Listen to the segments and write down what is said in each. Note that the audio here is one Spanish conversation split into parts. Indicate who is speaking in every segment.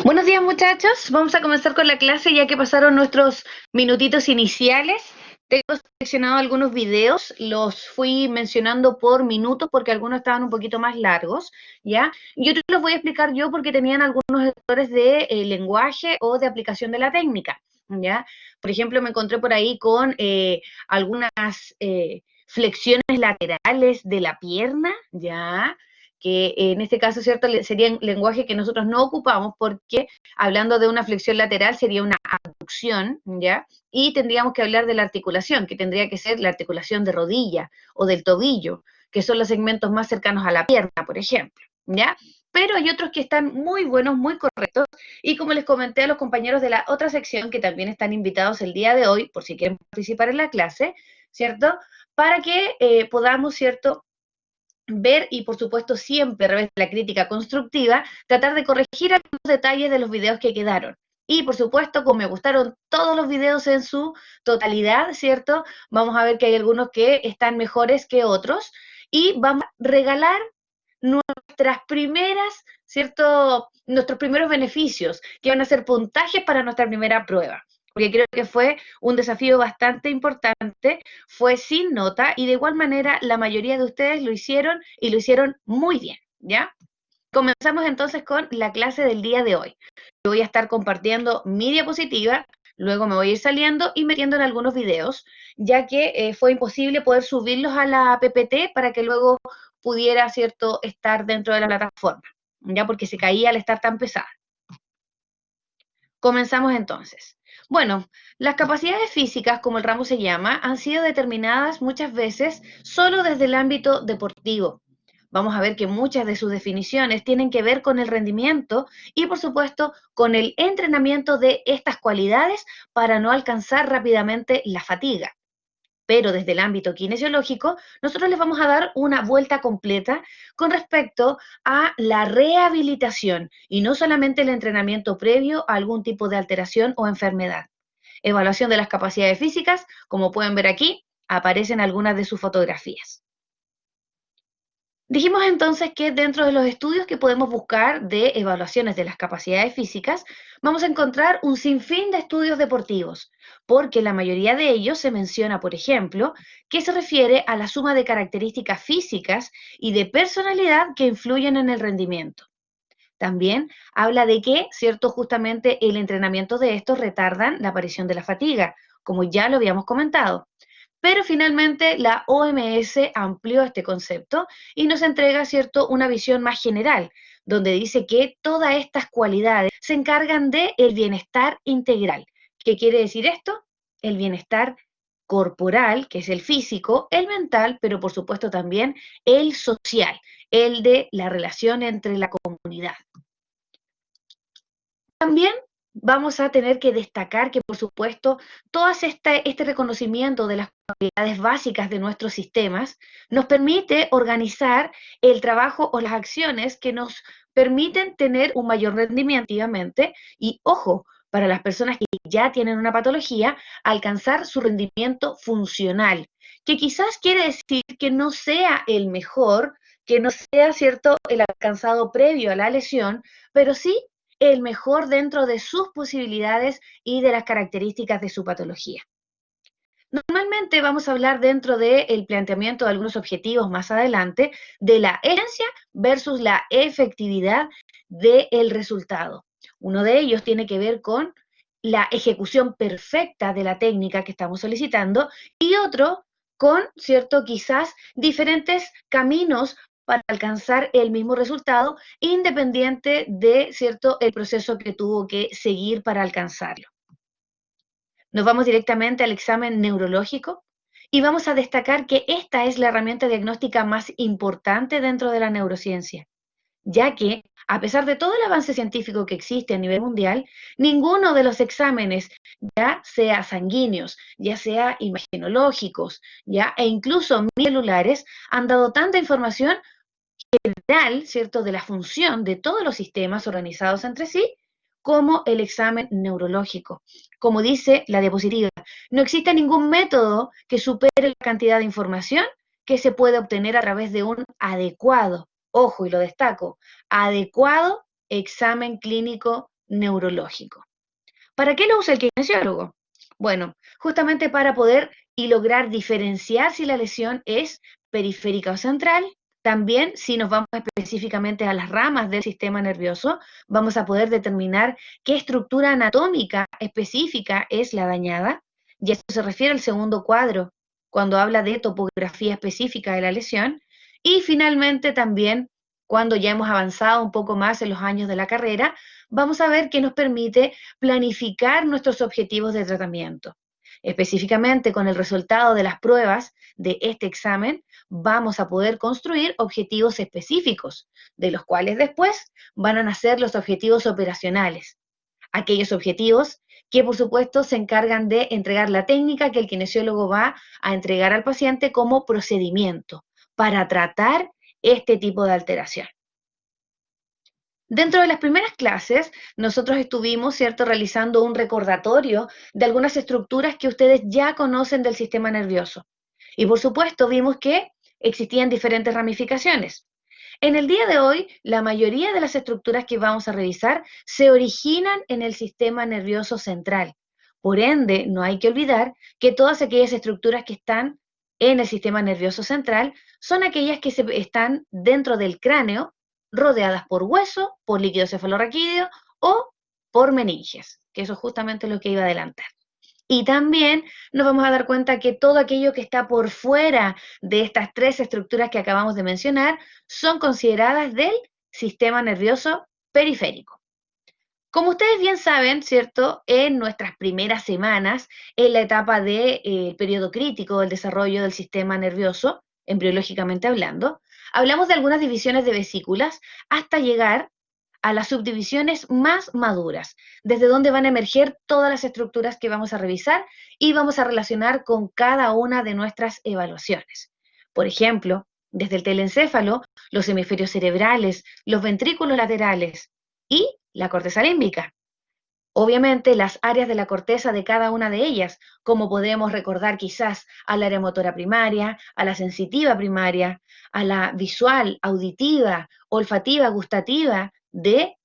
Speaker 1: Buenos días, muchachos. Vamos a comenzar con la clase ya que pasaron nuestros minutitos iniciales. Tengo seleccionado algunos videos, los fui mencionando por minutos porque algunos estaban un poquito más largos, ¿ya? Y otros los voy a explicar yo porque tenían algunos errores de lenguaje o de aplicación de la técnica, ¿ya? Por ejemplo, me encontré por ahí con algunas flexiones laterales de la pierna, ¿ya? Que en este caso, ¿cierto? Sería un lenguaje que nosotros no ocupamos porque hablando de una flexión lateral sería una abducción, ¿ya? Y tendríamos que hablar de la articulación, que tendría que ser la articulación de rodilla o del tobillo, que son los segmentos más cercanos a la pierna, por ejemplo, ¿ya? Pero hay otros que están muy buenos, muy correctos, y como les comenté a los compañeros de la otra sección, que también están invitados el día de hoy, por si quieren participar en la clase, ¿cierto? Para que podamos, ¿cierto? Ver y por supuesto siempre a través de la crítica constructiva, tratar de corregir algunos detalles de los videos que quedaron. Y por supuesto, como me gustaron todos los videos en su totalidad, ¿cierto? Vamos a ver que hay algunos que están mejores que otros y vamos a regalar nuestras primeras, ¿cierto? Nuestros primeros beneficios, que van a ser puntajes para nuestra primera prueba. Porque creo que fue un desafío bastante importante, fue sin nota y de igual manera la mayoría de ustedes lo hicieron y lo hicieron muy bien, ¿ya? Comenzamos entonces con la clase del día de hoy. Yo voy a estar compartiendo mi diapositiva, luego me voy a ir saliendo y metiendo en algunos videos, ya que fue imposible poder subirlos a la PPT para que luego pudiera, ¿cierto?, estar dentro de la plataforma, ya porque se caía al estar tan pesada. Comenzamos entonces. Bueno, las capacidades físicas, como el ramo se llama, han sido determinadas muchas veces solo desde el ámbito deportivo. Vamos a ver que muchas de sus definiciones tienen que ver con el rendimiento y, por supuesto, con el entrenamiento de estas cualidades para no alcanzar rápidamente la fatiga. Pero desde el ámbito kinesiológico, nosotros les vamos a dar una vuelta completa con respecto a la rehabilitación y no solamente el entrenamiento previo a algún tipo de alteración o enfermedad. Evaluación de las capacidades físicas, como pueden ver aquí, aparecen algunas de sus fotografías. Dijimos entonces que dentro de los estudios que podemos buscar de evaluaciones de las capacidades físicas, vamos a encontrar un sinfín de estudios deportivos, porque la mayoría de ellos se menciona, por ejemplo, que se refiere a la suma de características físicas y de personalidad que influyen en el rendimiento. También habla de que, cierto, justamente el entrenamiento de estos retardan la aparición de la fatiga, como ya lo habíamos comentado. Pero finalmente la OMS amplió este concepto y nos entrega, ¿cierto?, una visión más general, donde dice que todas estas cualidades se encargan del bienestar integral. ¿Qué quiere decir esto? El bienestar corporal, que es el físico, el mental, pero por supuesto también el social, el de la relación entre la comunidad. También vamos a tener que destacar que, por supuesto, todo este reconocimiento de las cualidades básicas de nuestros sistemas nos permite organizar el trabajo o las acciones que nos permiten tener un mayor rendimiento, activamente, y ojo, para las personas que ya tienen una patología, alcanzar su rendimiento funcional, que quizás quiere decir que no sea el mejor, que no sea cierto el alcanzado previo a la lesión, pero sí el mejor dentro de sus posibilidades y de las características de su patología. Normalmente vamos a hablar dentro del planteamiento de algunos objetivos más adelante de la eficiencia versus la efectividad del resultado. Uno de ellos tiene que ver con la ejecución perfecta de la técnica que estamos solicitando y otro con, cierto, quizás diferentes caminos para alcanzar el mismo resultado, independiente de, cierto, el proceso que tuvo que seguir para alcanzarlo. Nos vamos directamente al examen neurológico y vamos a destacar que esta es la herramienta diagnóstica más importante dentro de la neurociencia, ya que, a pesar de todo el avance científico que existe a nivel mundial, ninguno de los exámenes, ya sea sanguíneos, ya sea imagenológicos, ya e incluso celulares, han dado tanta información general, ¿cierto?, de la función de todos los sistemas organizados entre sí, como el examen neurológico. Como dice la diapositiva, no existe ningún método que supere la cantidad de información que se puede obtener a través de un adecuado, ojo y lo destaco, adecuado examen clínico neurológico. ¿Para qué lo usa el kinesiólogo? Bueno, justamente para poder y lograr diferenciar si la lesión es periférica o central. También, si nos vamos específicamente a las ramas del sistema nervioso, vamos a poder determinar qué estructura anatómica específica es la dañada. Y eso se refiere al segundo cuadro, cuando habla de topografía específica de la lesión. Y finalmente también, cuando ya hemos avanzado un poco más en los años de la carrera, vamos a ver qué nos permite planificar nuestros objetivos de tratamiento. Específicamente con el resultado de las pruebas de este examen, vamos a poder construir objetivos específicos, de los cuales después van a nacer los objetivos operacionales. Aquellos objetivos que por supuesto se encargan de entregar la técnica que el kinesiólogo va a entregar al paciente como procedimiento para tratar este tipo de alteración. Dentro de las primeras clases, nosotros estuvimos, ¿cierto?, realizando un recordatorio de algunas estructuras que ustedes ya conocen del sistema nervioso. Y por supuesto, vimos que existían diferentes ramificaciones. En el día de hoy, la mayoría de las estructuras que vamos a revisar se originan en el sistema nervioso central. Por ende, no hay que olvidar que todas aquellas estructuras que están en el sistema nervioso central son aquellas que están dentro del cráneo, rodeadas por hueso, por líquido cefalorraquídeo o por meninges, que eso es justamente lo que iba a adelantar. Y también nos vamos a dar cuenta que todo aquello que está por fuera de estas tres estructuras que acabamos de mencionar son consideradas del sistema nervioso periférico. Como ustedes bien saben, ¿cierto? En nuestras primeras semanas, en la etapa del periodo crítico del desarrollo del sistema nervioso, embriológicamente hablando, hablamos de algunas divisiones de vesículas hasta llegar a las subdivisiones más maduras, desde donde van a emerger todas las estructuras que vamos a revisar y vamos a relacionar con cada una de nuestras evaluaciones. Por ejemplo, desde el telencéfalo, los hemisferios cerebrales, los ventrículos laterales y la corteza límbica. Obviamente, las áreas de la corteza de cada una de ellas, como podemos recordar quizás al área motora primaria, a la sensitiva primaria, a la visual, auditiva, olfativa, gustativa de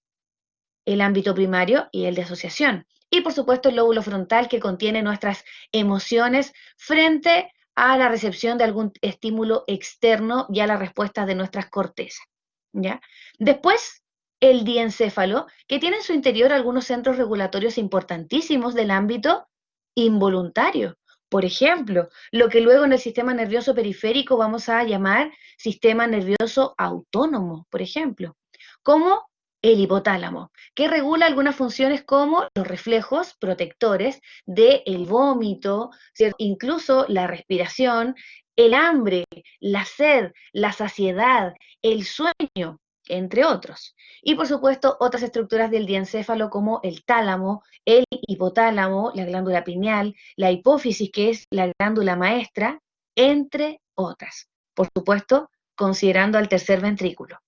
Speaker 1: el ámbito primario y el de asociación. Y por supuesto el lóbulo frontal que contiene nuestras emociones frente a la recepción de algún estímulo externo y a la respuesta de nuestras cortezas. ¿Ya? Después, el diencéfalo, que tiene en su interior algunos centros regulatorios importantísimos del ámbito involuntario. Por ejemplo, lo que luego en el sistema nervioso periférico vamos a llamar sistema nervioso autónomo, por ejemplo, como el hipotálamo, que regula algunas funciones como los reflejos protectores del vómito, ¿cierto? Incluso la respiración, el hambre, la sed, la saciedad, el sueño, entre otros. Y por supuesto, otras estructuras del diencéfalo como el tálamo, el hipotálamo, la glándula pineal, la hipófisis, que es la glándula maestra, entre otras. Por supuesto, considerando al tercer ventrículo.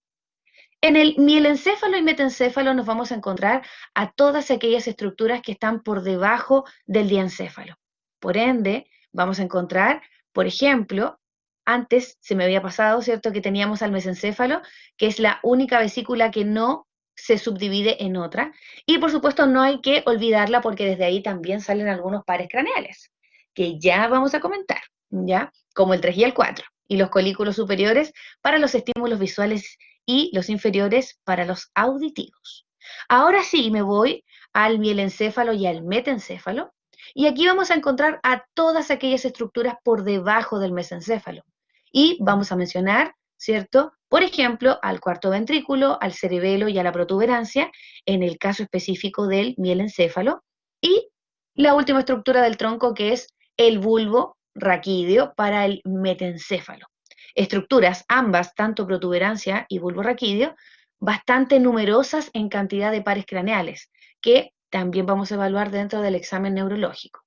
Speaker 1: En el mielencéfalo y metencéfalo nos vamos a encontrar a todas aquellas estructuras que están por debajo del diencéfalo. Por ende, vamos a encontrar, por ejemplo, antes se me había pasado, ¿cierto?, que teníamos al mesencéfalo, que es la única vesícula que no se subdivide en otra. Y por supuesto no hay que olvidarla porque desde ahí también salen algunos pares craneales, que ya vamos a comentar, ¿ya? Como el 3 y el 4. Y los colículos superiores para los estímulos visuales y los inferiores para los auditivos. Ahora sí me voy al mielencéfalo y al metencéfalo, y aquí vamos a encontrar a todas aquellas estructuras por debajo del mesencéfalo. Y vamos a mencionar, ¿cierto? Por ejemplo, al cuarto ventrículo, al cerebelo y a la protuberancia, en el caso específico del mielencéfalo, y la última estructura del tronco que es el bulbo raquídeo para el metencéfalo. Estructuras, ambas, tanto protuberancia y bulbo raquídeo, bastante numerosas en cantidad de pares craneales, que también vamos a evaluar dentro del examen neurológico.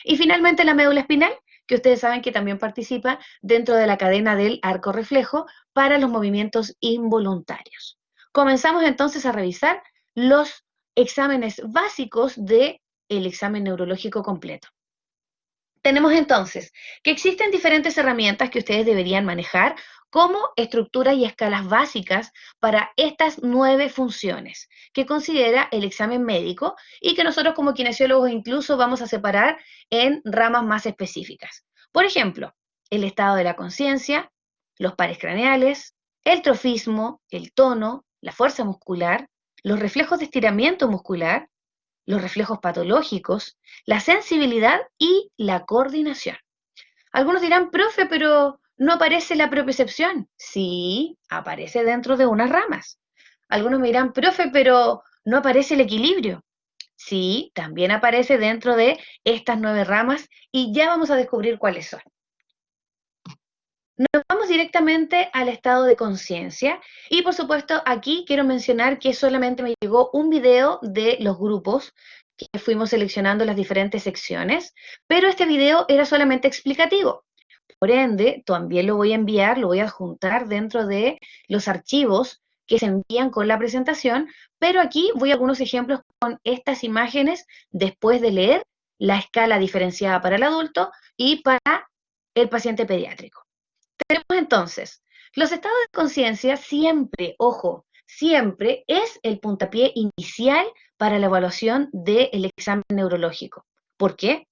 Speaker 1: Y finalmente la médula espinal, que ustedes saben que también participa dentro de la cadena del arco reflejo para los movimientos involuntarios. Comenzamos entonces a revisar los exámenes básicos del examen neurológico completo. Tenemos entonces que existen diferentes herramientas que ustedes deberían manejar como estructuras y escalas básicas para estas 9 funciones que considera el examen médico y que nosotros como kinesiólogos incluso vamos a separar en ramas más específicas. Por ejemplo, el estado de la conciencia, los pares craneales, el trofismo, el tono, la fuerza muscular, los reflejos de estiramiento muscular, los reflejos patológicos, la sensibilidad y la coordinación. Algunos dirán, profe, pero no aparece la propiocepción. Sí, aparece dentro de unas ramas. Algunos me dirán, profe, pero no aparece el equilibrio. Sí, también aparece dentro de estas 9 ramas y ya vamos a descubrir cuáles son. Nos vamos directamente al estado de conciencia y por supuesto aquí quiero mencionar que solamente me llegó un video de los grupos que fuimos seleccionando las diferentes secciones, pero este video era solamente explicativo. Por ende, también lo voy a enviar, lo voy a adjuntar dentro de los archivos que se envían con la presentación, pero aquí voy a algunos ejemplos con estas imágenes después de leer la escala diferenciada para el adulto y para el paciente pediátrico. Tenemos entonces, los estados de conciencia siempre, ojo, siempre es el puntapié inicial para la evaluación del examen neurológico. ¿Por qué?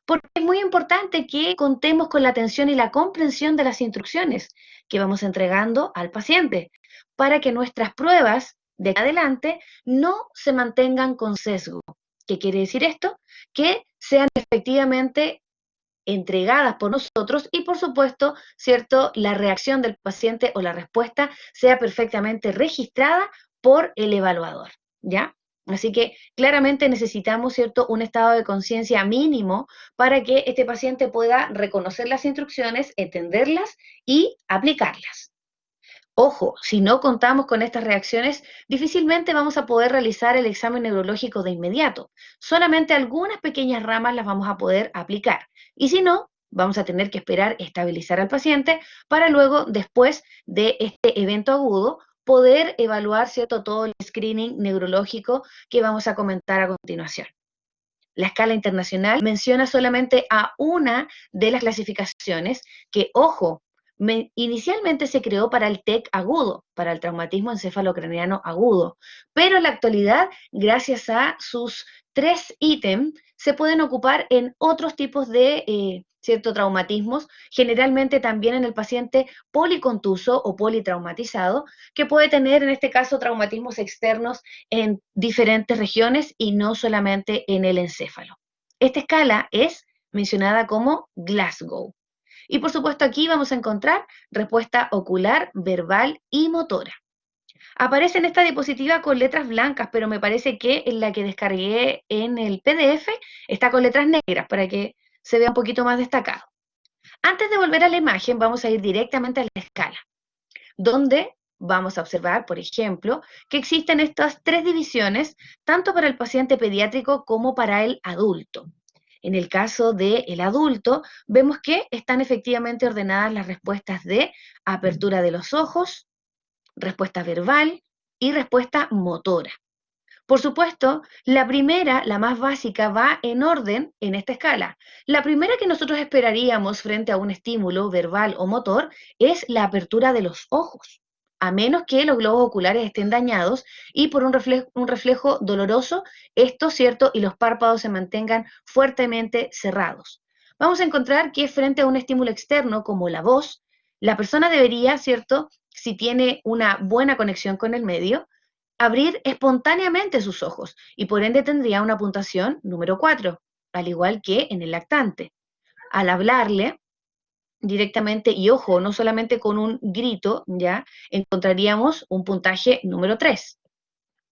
Speaker 1: Porque es muy importante que contemos con la atención y la comprensión de las instrucciones que vamos entregando al paciente para que nuestras pruebas de adelante no se mantengan con sesgo. ¿Qué quiere decir esto? Que sean efectivamente entregadas por nosotros y por supuesto, ¿cierto? La reacción del paciente o la respuesta sea perfectamente registrada por el evaluador, ¿ya? Así que claramente necesitamos, ¿cierto?, un estado de conciencia mínimo para que este paciente pueda reconocer las instrucciones, entenderlas y aplicarlas. Ojo, si no contamos con estas reacciones, difícilmente vamos a poder realizar el examen neurológico de inmediato. Solamente algunas pequeñas ramas las vamos a poder aplicar. Y si no, vamos a tener que esperar estabilizar al paciente para luego, después de este evento agudo, poder evaluar, ¿cierto?, todo el screening neurológico que vamos a comentar a continuación. La escala internacional menciona solamente a una de las clasificaciones que, ojo, inicialmente se creó para el TEC agudo, para el traumatismo encefalocraniano agudo, pero en la actualidad, gracias a sus 3 ítems, se pueden ocupar en otros tipos de ciertos traumatismos, generalmente también en el paciente policontuso o politraumatizado, que puede tener en este caso traumatismos externos en diferentes regiones y no solamente en el encéfalo. Esta escala es mencionada como Glasgow. Y por supuesto aquí vamos a encontrar respuesta ocular, verbal y motora. Aparece en esta diapositiva con letras blancas, pero me parece que en la que descargué en el PDF está con letras negras para que se vea un poquito más destacado. Antes de volver a la imagen, vamos a ir directamente a la escala, donde vamos a observar, por ejemplo, que existen estas 3 divisiones, tanto para el paciente pediátrico como para el adulto. En el caso del adulto, vemos que están efectivamente ordenadas las respuestas de apertura de los ojos, respuesta verbal y respuesta motora. Por supuesto, la primera, la más básica, va en orden en esta escala. La primera que nosotros esperaríamos frente a un estímulo verbal o motor es la apertura de los ojos, a menos que los globos oculares estén dañados y por un reflejo doloroso, esto, ¿cierto? Y los párpados se mantengan fuertemente cerrados. Vamos a encontrar que frente a un estímulo externo como la voz, la persona debería, ¿cierto? Si tiene una buena conexión con el medio, abrir espontáneamente sus ojos y por ende tendría una puntuación número 4, al igual que en el lactante. Al hablarle directamente, y ojo, no solamente con un grito, ya encontraríamos un puntaje número 3.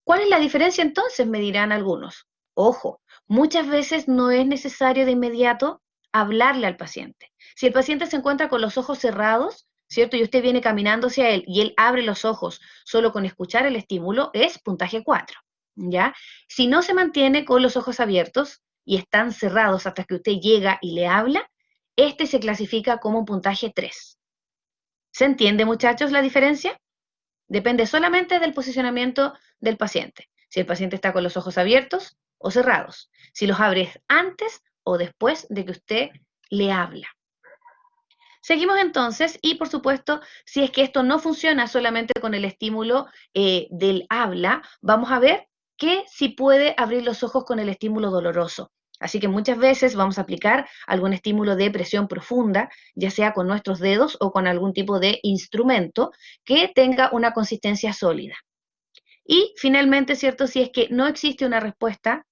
Speaker 1: ¿Cuál es la diferencia entonces? Me dirán algunos. Ojo, muchas veces no es necesario de inmediato hablarle al paciente. Si el paciente se encuentra con los ojos cerrados, ¿cierto? Y usted viene caminando hacia él y él abre los ojos solo con escuchar el estímulo, es puntaje 4, ¿ya? Si no se mantiene con los ojos abiertos y están cerrados hasta que usted llega y le habla, este se clasifica como un puntaje 3. ¿Se entiende, muchachos, la diferencia? Depende solamente del posicionamiento del paciente. Si el paciente está con los ojos abiertos o cerrados. Si los abres antes o después de que usted le habla. Seguimos entonces y por supuesto, si es que esto no funciona solamente con el estímulo del habla, vamos a ver que sí puede abrir los ojos con el estímulo doloroso. Así que muchas veces vamos a aplicar algún estímulo de presión profunda, ya sea con nuestros dedos o con algún tipo de instrumento que tenga una consistencia sólida. Y finalmente, ¿cierto? Si es que no existe una respuesta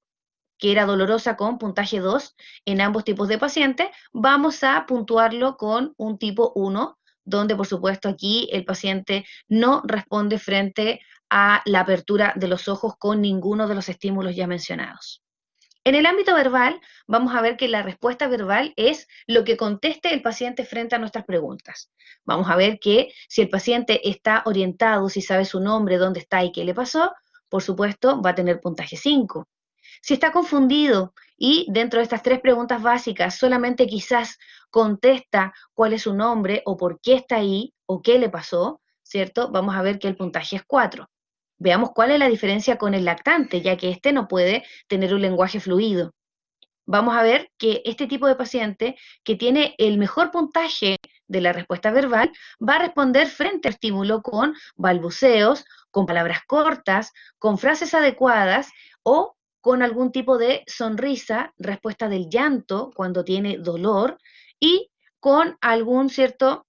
Speaker 1: que era dolorosa con puntaje 2 en ambos tipos de pacientes, vamos a puntuarlo con un tipo 1, donde por supuesto aquí el paciente no responde frente a la apertura de los ojos con ninguno de los estímulos ya mencionados. En el ámbito verbal, vamos a ver que la respuesta verbal es lo que conteste el paciente frente a nuestras preguntas. Vamos a ver que si el paciente está orientado, si sabe su nombre, dónde está y qué le pasó, por supuesto va a tener puntaje 5. Si está confundido y dentro de estas 3 preguntas básicas solamente quizás contesta cuál es su nombre o por qué está ahí o qué le pasó, ¿cierto? Vamos a ver que el puntaje es 4. Veamos cuál es la diferencia con el lactante, ya que este no puede tener un lenguaje fluido. Vamos a ver que este tipo de paciente que tiene el mejor puntaje de la respuesta verbal va a responder frente al estímulo con balbuceos, con palabras cortas, con frases adecuadas o con algún tipo de sonrisa, respuesta del llanto cuando tiene dolor y con algún cierto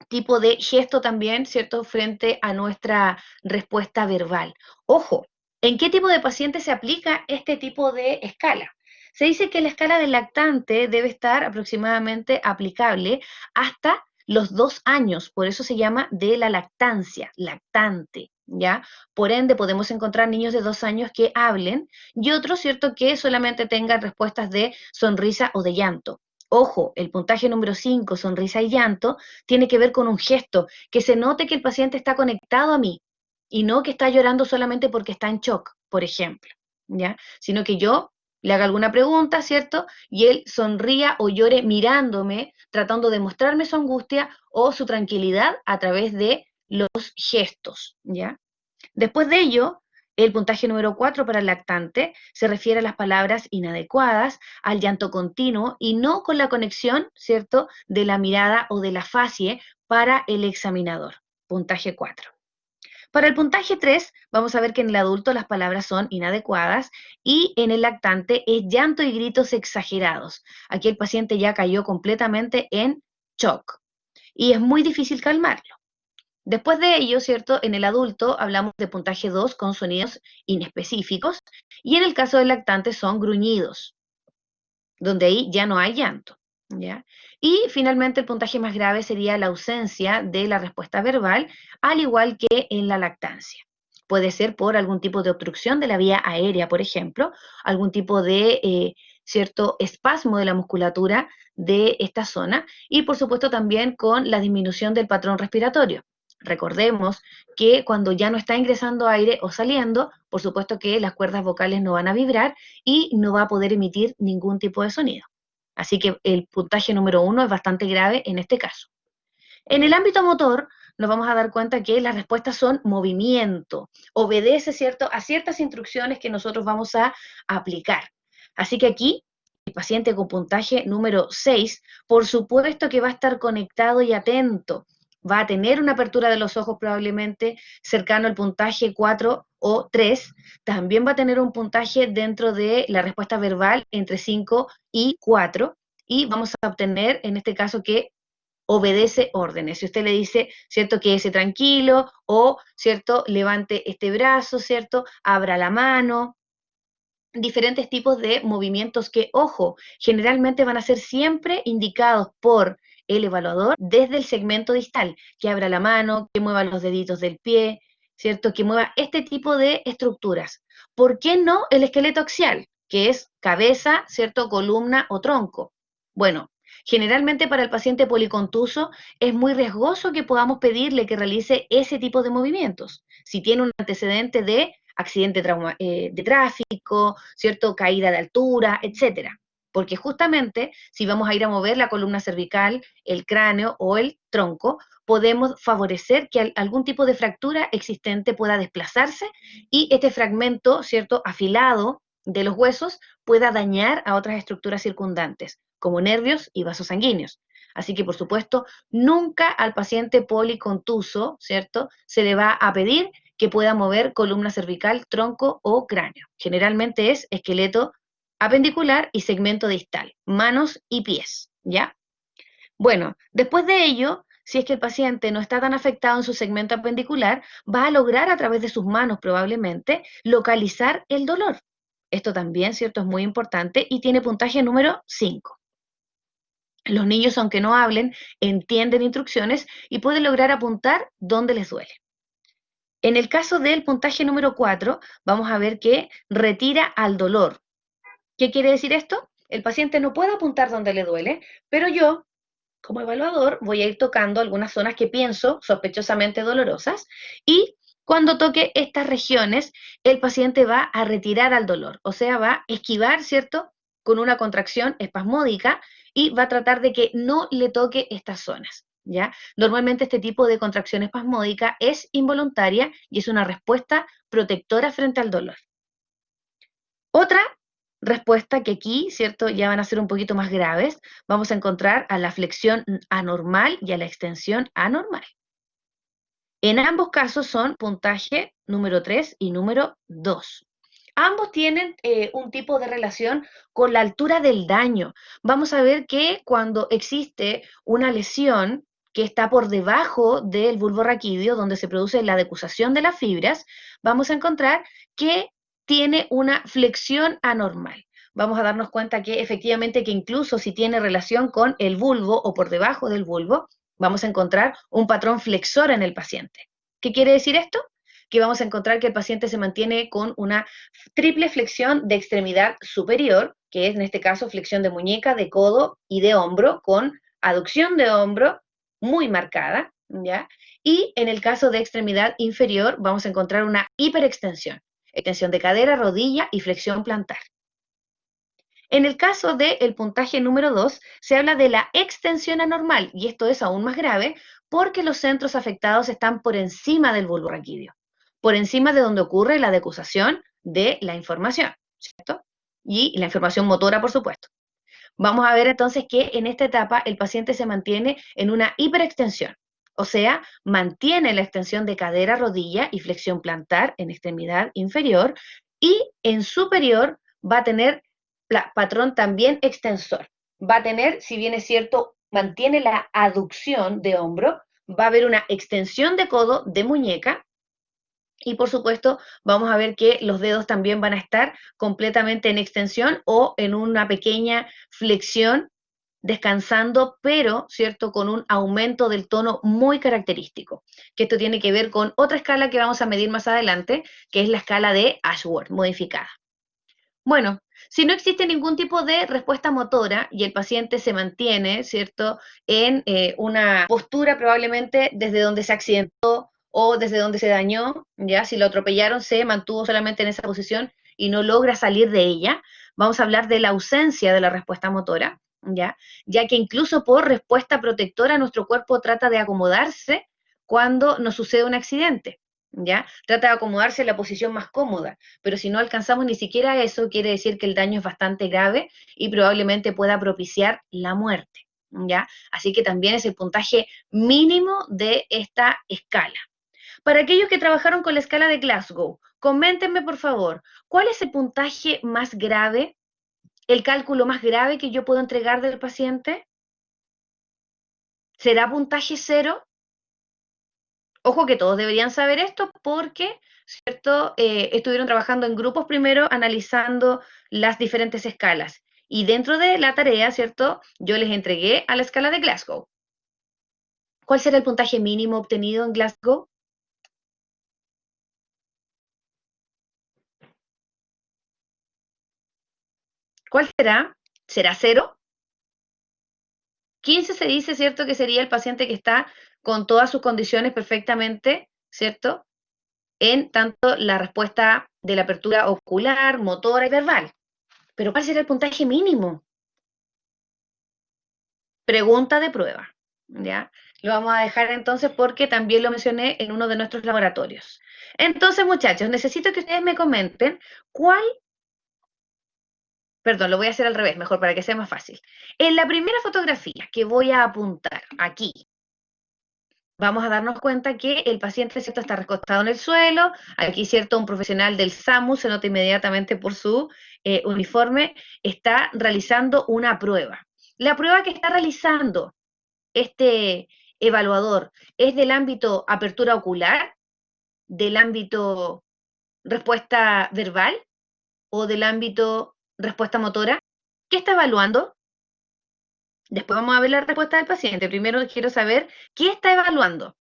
Speaker 1: tipo de gesto también, ¿cierto?, frente a nuestra respuesta verbal. Ojo, ¿en qué tipo de paciente se aplica este tipo de escala? Se dice que la escala del lactante debe estar aproximadamente aplicable hasta los 2 años, por eso se llama de la lactancia, lactante, ¿ya? Por ende, podemos encontrar niños de 2 años que hablen y otros, ¿cierto?, que solamente tengan respuestas de sonrisa o de llanto. Ojo, el puntaje número 5, sonrisa y llanto, tiene que ver con un gesto, que se note que el paciente está conectado a mí y no que está llorando solamente porque está en shock, por ejemplo, ¿ya? Sino que yo le haga alguna pregunta, ¿cierto? Y él sonría o llore mirándome, tratando de mostrarme su angustia o su tranquilidad a través de los gestos, ¿ya? Después de ello, el puntaje número 4 para el lactante se refiere a las palabras inadecuadas, al llanto continuo y no con la conexión, ¿cierto?, de la mirada o de la facie para el examinador. Puntaje 4. Para el puntaje 3, vamos a ver que en el adulto las palabras son inadecuadas y en el lactante es llanto y gritos exagerados. Aquí el paciente ya cayó completamente en shock y es muy difícil calmarlo. Después de ello, ¿cierto? En el adulto hablamos de puntaje 2 con sonidos inespecíficos y en el caso del lactante son gruñidos, donde ahí ya no hay llanto, ¿ya? Y finalmente el puntaje más grave sería la ausencia de la respuesta verbal, al igual que en la lactancia. Puede ser por algún tipo de obstrucción de la vía aérea, por ejemplo, algún tipo de cierto espasmo de la musculatura de esta zona y por supuesto también con la disminución del patrón respiratorio. Recordemos que cuando ya no está ingresando aire o saliendo, por supuesto que las cuerdas vocales no van a vibrar y no va a poder emitir ningún tipo de sonido. Así que el puntaje número 1 es bastante grave en este caso. En el ámbito motor, nos vamos a dar cuenta que las respuestas son movimiento, obedece, ¿cierto?, a ciertas instrucciones que nosotros vamos a aplicar. Así que aquí, el paciente con puntaje número 6, por supuesto que va a estar conectado y atento, va a tener una apertura de los ojos probablemente cercano al puntaje 4 o 3, también va a tener un puntaje dentro de la respuesta verbal entre 5 y 4, y vamos a obtener en este caso que obedece órdenes. Si usted le dice, ¿cierto?, quédese tranquilo o, ¿cierto?, levante este brazo, ¿cierto?, abra la mano, diferentes tipos de movimientos que, ojo, generalmente van a ser siempre indicados por el evaluador desde el segmento distal, que abra la mano, que mueva los deditos del pie, ¿cierto?, que mueva este tipo de estructuras. ¿Por qué no el esqueleto axial, que es cabeza, ¿cierto?, columna o tronco? Bueno, generalmente para el paciente policontuso es muy riesgoso que podamos pedirle que realice ese tipo de movimientos. Si tiene un antecedente de accidente de tráfico, ¿cierto? Caída de altura, etcétera. Porque justamente si vamos a ir a mover la columna cervical, el cráneo o el tronco, podemos favorecer que algún tipo de fractura existente pueda desplazarse y este fragmento, ¿cierto?, afilado de los huesos pueda dañar a otras estructuras circundantes. como nervios y vasos sanguíneos. Así que, por supuesto, nunca al paciente policontuso, ¿cierto?, se le va a pedir que pueda mover columna cervical, tronco o cráneo. Generalmente es esqueleto apendicular y segmento distal, manos y pies, ¿ya? Bueno, después de ello, si es que el paciente no está tan afectado en su segmento apendicular, va a lograr a través de sus manos probablemente localizar el dolor. Esto también, ¿cierto? Es muy importante y tiene puntaje número 5. Los niños, aunque no hablen, entienden instrucciones y pueden lograr apuntar dónde les duele. En el caso del puntaje número 4, vamos a ver que retira al dolor. ¿Qué quiere decir esto? El paciente no puede apuntar donde le duele, pero yo, como evaluador, voy a ir tocando algunas zonas que pienso sospechosamente dolorosas y cuando toque estas regiones, el paciente va a retirar al dolor, o sea, va a esquivar, ¿cierto?, con una contracción espasmódica y va a tratar de que no le toque estas zonas, ¿ya? Normalmente este tipo de contracción espasmódica es involuntaria y es una respuesta protectora frente al dolor. Otra respuesta que aquí, ¿cierto?, ya van a ser un poquito más graves, vamos a encontrar a la flexión anormal y a la extensión anormal. En ambos casos son puntaje número 3 y número 2. Ambos tienen un tipo de relación con la altura del daño. Vamos a ver que cuando existe una lesión que está por debajo del bulbo raquídeo, donde se produce la decusación de las fibras, vamos a encontrar que tiene una flexión anormal. Vamos a darnos cuenta que efectivamente que incluso si tiene relación con el bulbo o por debajo del bulbo, vamos a encontrar un patrón flexor en el paciente. ¿Qué quiere decir esto? Que vamos a encontrar que el paciente se mantiene con una triple flexión de extremidad superior, que es en este caso flexión de muñeca, de codo y de hombro, con aducción de hombro muy marcada, ¿ya? Y en el caso de extremidad inferior vamos a encontrar una hiperextensión, extensión de cadera, rodilla y flexión plantar. En el caso del puntaje número 2, se habla de la extensión anormal, y esto es aún más grave porque los centros afectados están por encima del bulbo raquídeo, por encima de donde ocurre la decusación de la información, ¿cierto? Y la información motora, por supuesto. Vamos a ver entonces que en esta etapa el paciente se mantiene en una hiperextensión, o sea, mantiene la extensión de cadera, rodilla y flexión plantar en extremidad inferior, y en superior va a tener patrón también extensor. Va a tener, si bien es cierto, mantiene la aducción de hombro, va a haber una extensión de codo, de muñeca, y por supuesto vamos a ver que los dedos también van a estar completamente en extensión o en una pequeña flexión, descansando, pero, ¿cierto?, con un aumento del tono muy característico, que esto tiene que ver con otra escala que vamos a medir más adelante, que es la escala de Ashworth modificada. Bueno, si no existe ningún tipo de respuesta motora y el paciente se mantiene, ¿cierto?, en una postura probablemente desde donde se accidentó o desde donde se dañó, ya si lo atropellaron se mantuvo solamente en esa posición y no logra salir de ella, vamos a hablar de la ausencia de la respuesta motora, ya que incluso por respuesta protectora nuestro cuerpo trata de acomodarse cuando nos sucede un accidente. ¿Ya? Trata de acomodarse en la posición más cómoda, pero si no alcanzamos ni siquiera eso, quiere decir que el daño es bastante grave y probablemente pueda propiciar la muerte, ¿ya? Así que también es el puntaje mínimo de esta escala. Para aquellos que trabajaron con la escala de Glasgow, coméntenme por favor, ¿cuál es el puntaje más grave, el cálculo más grave que yo puedo entregar del paciente? ¿Será puntaje 0? Ojo que todos deberían saber esto porque, ¿cierto? Estuvieron trabajando en grupos primero analizando las diferentes escalas. Y dentro de la tarea, ¿cierto? Yo les entregué a la escala de Glasgow. ¿Cuál será el puntaje mínimo obtenido en Glasgow? ¿Cuál será? ¿Será 0? 15 se dice, ¿cierto? Que sería el paciente que está con todas sus condiciones perfectamente, ¿cierto? En tanto la respuesta de la apertura ocular, motora y verbal. Pero ¿cuál será el puntaje mínimo? Pregunta de prueba, ¿ya? Lo vamos a dejar entonces porque también lo mencioné en uno de nuestros laboratorios. Entonces, muchachos, necesito que ustedes me comenten cuál, Perdón, lo voy a hacer al revés, mejor para que sea más fácil. En la primera fotografía que voy a apuntar aquí, vamos a darnos cuenta que el paciente, ¿cierto?, está recostado en el suelo. Aquí, ¿cierto?, un profesional del SAMU, se nota inmediatamente por su uniforme, está realizando una prueba. La prueba que está realizando este evaluador es del ámbito apertura ocular, del ámbito respuesta verbal o del ámbito respuesta motora. ¿Qué está evaluando? Después vamos a ver la respuesta del paciente. Primero quiero saber qué está evaluando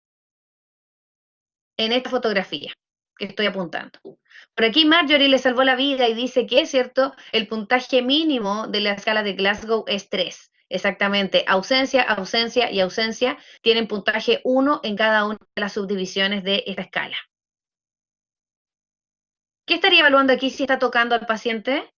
Speaker 1: en esta fotografía que estoy apuntando. Por aquí Marjorie le salvó la vida y dice que, es cierto, el puntaje mínimo de la escala de Glasgow es 3. Exactamente, ausencia, ausencia y ausencia tienen puntaje 1 en cada una de las subdivisiones de esta escala. ¿Qué estaría evaluando aquí si está tocando al paciente?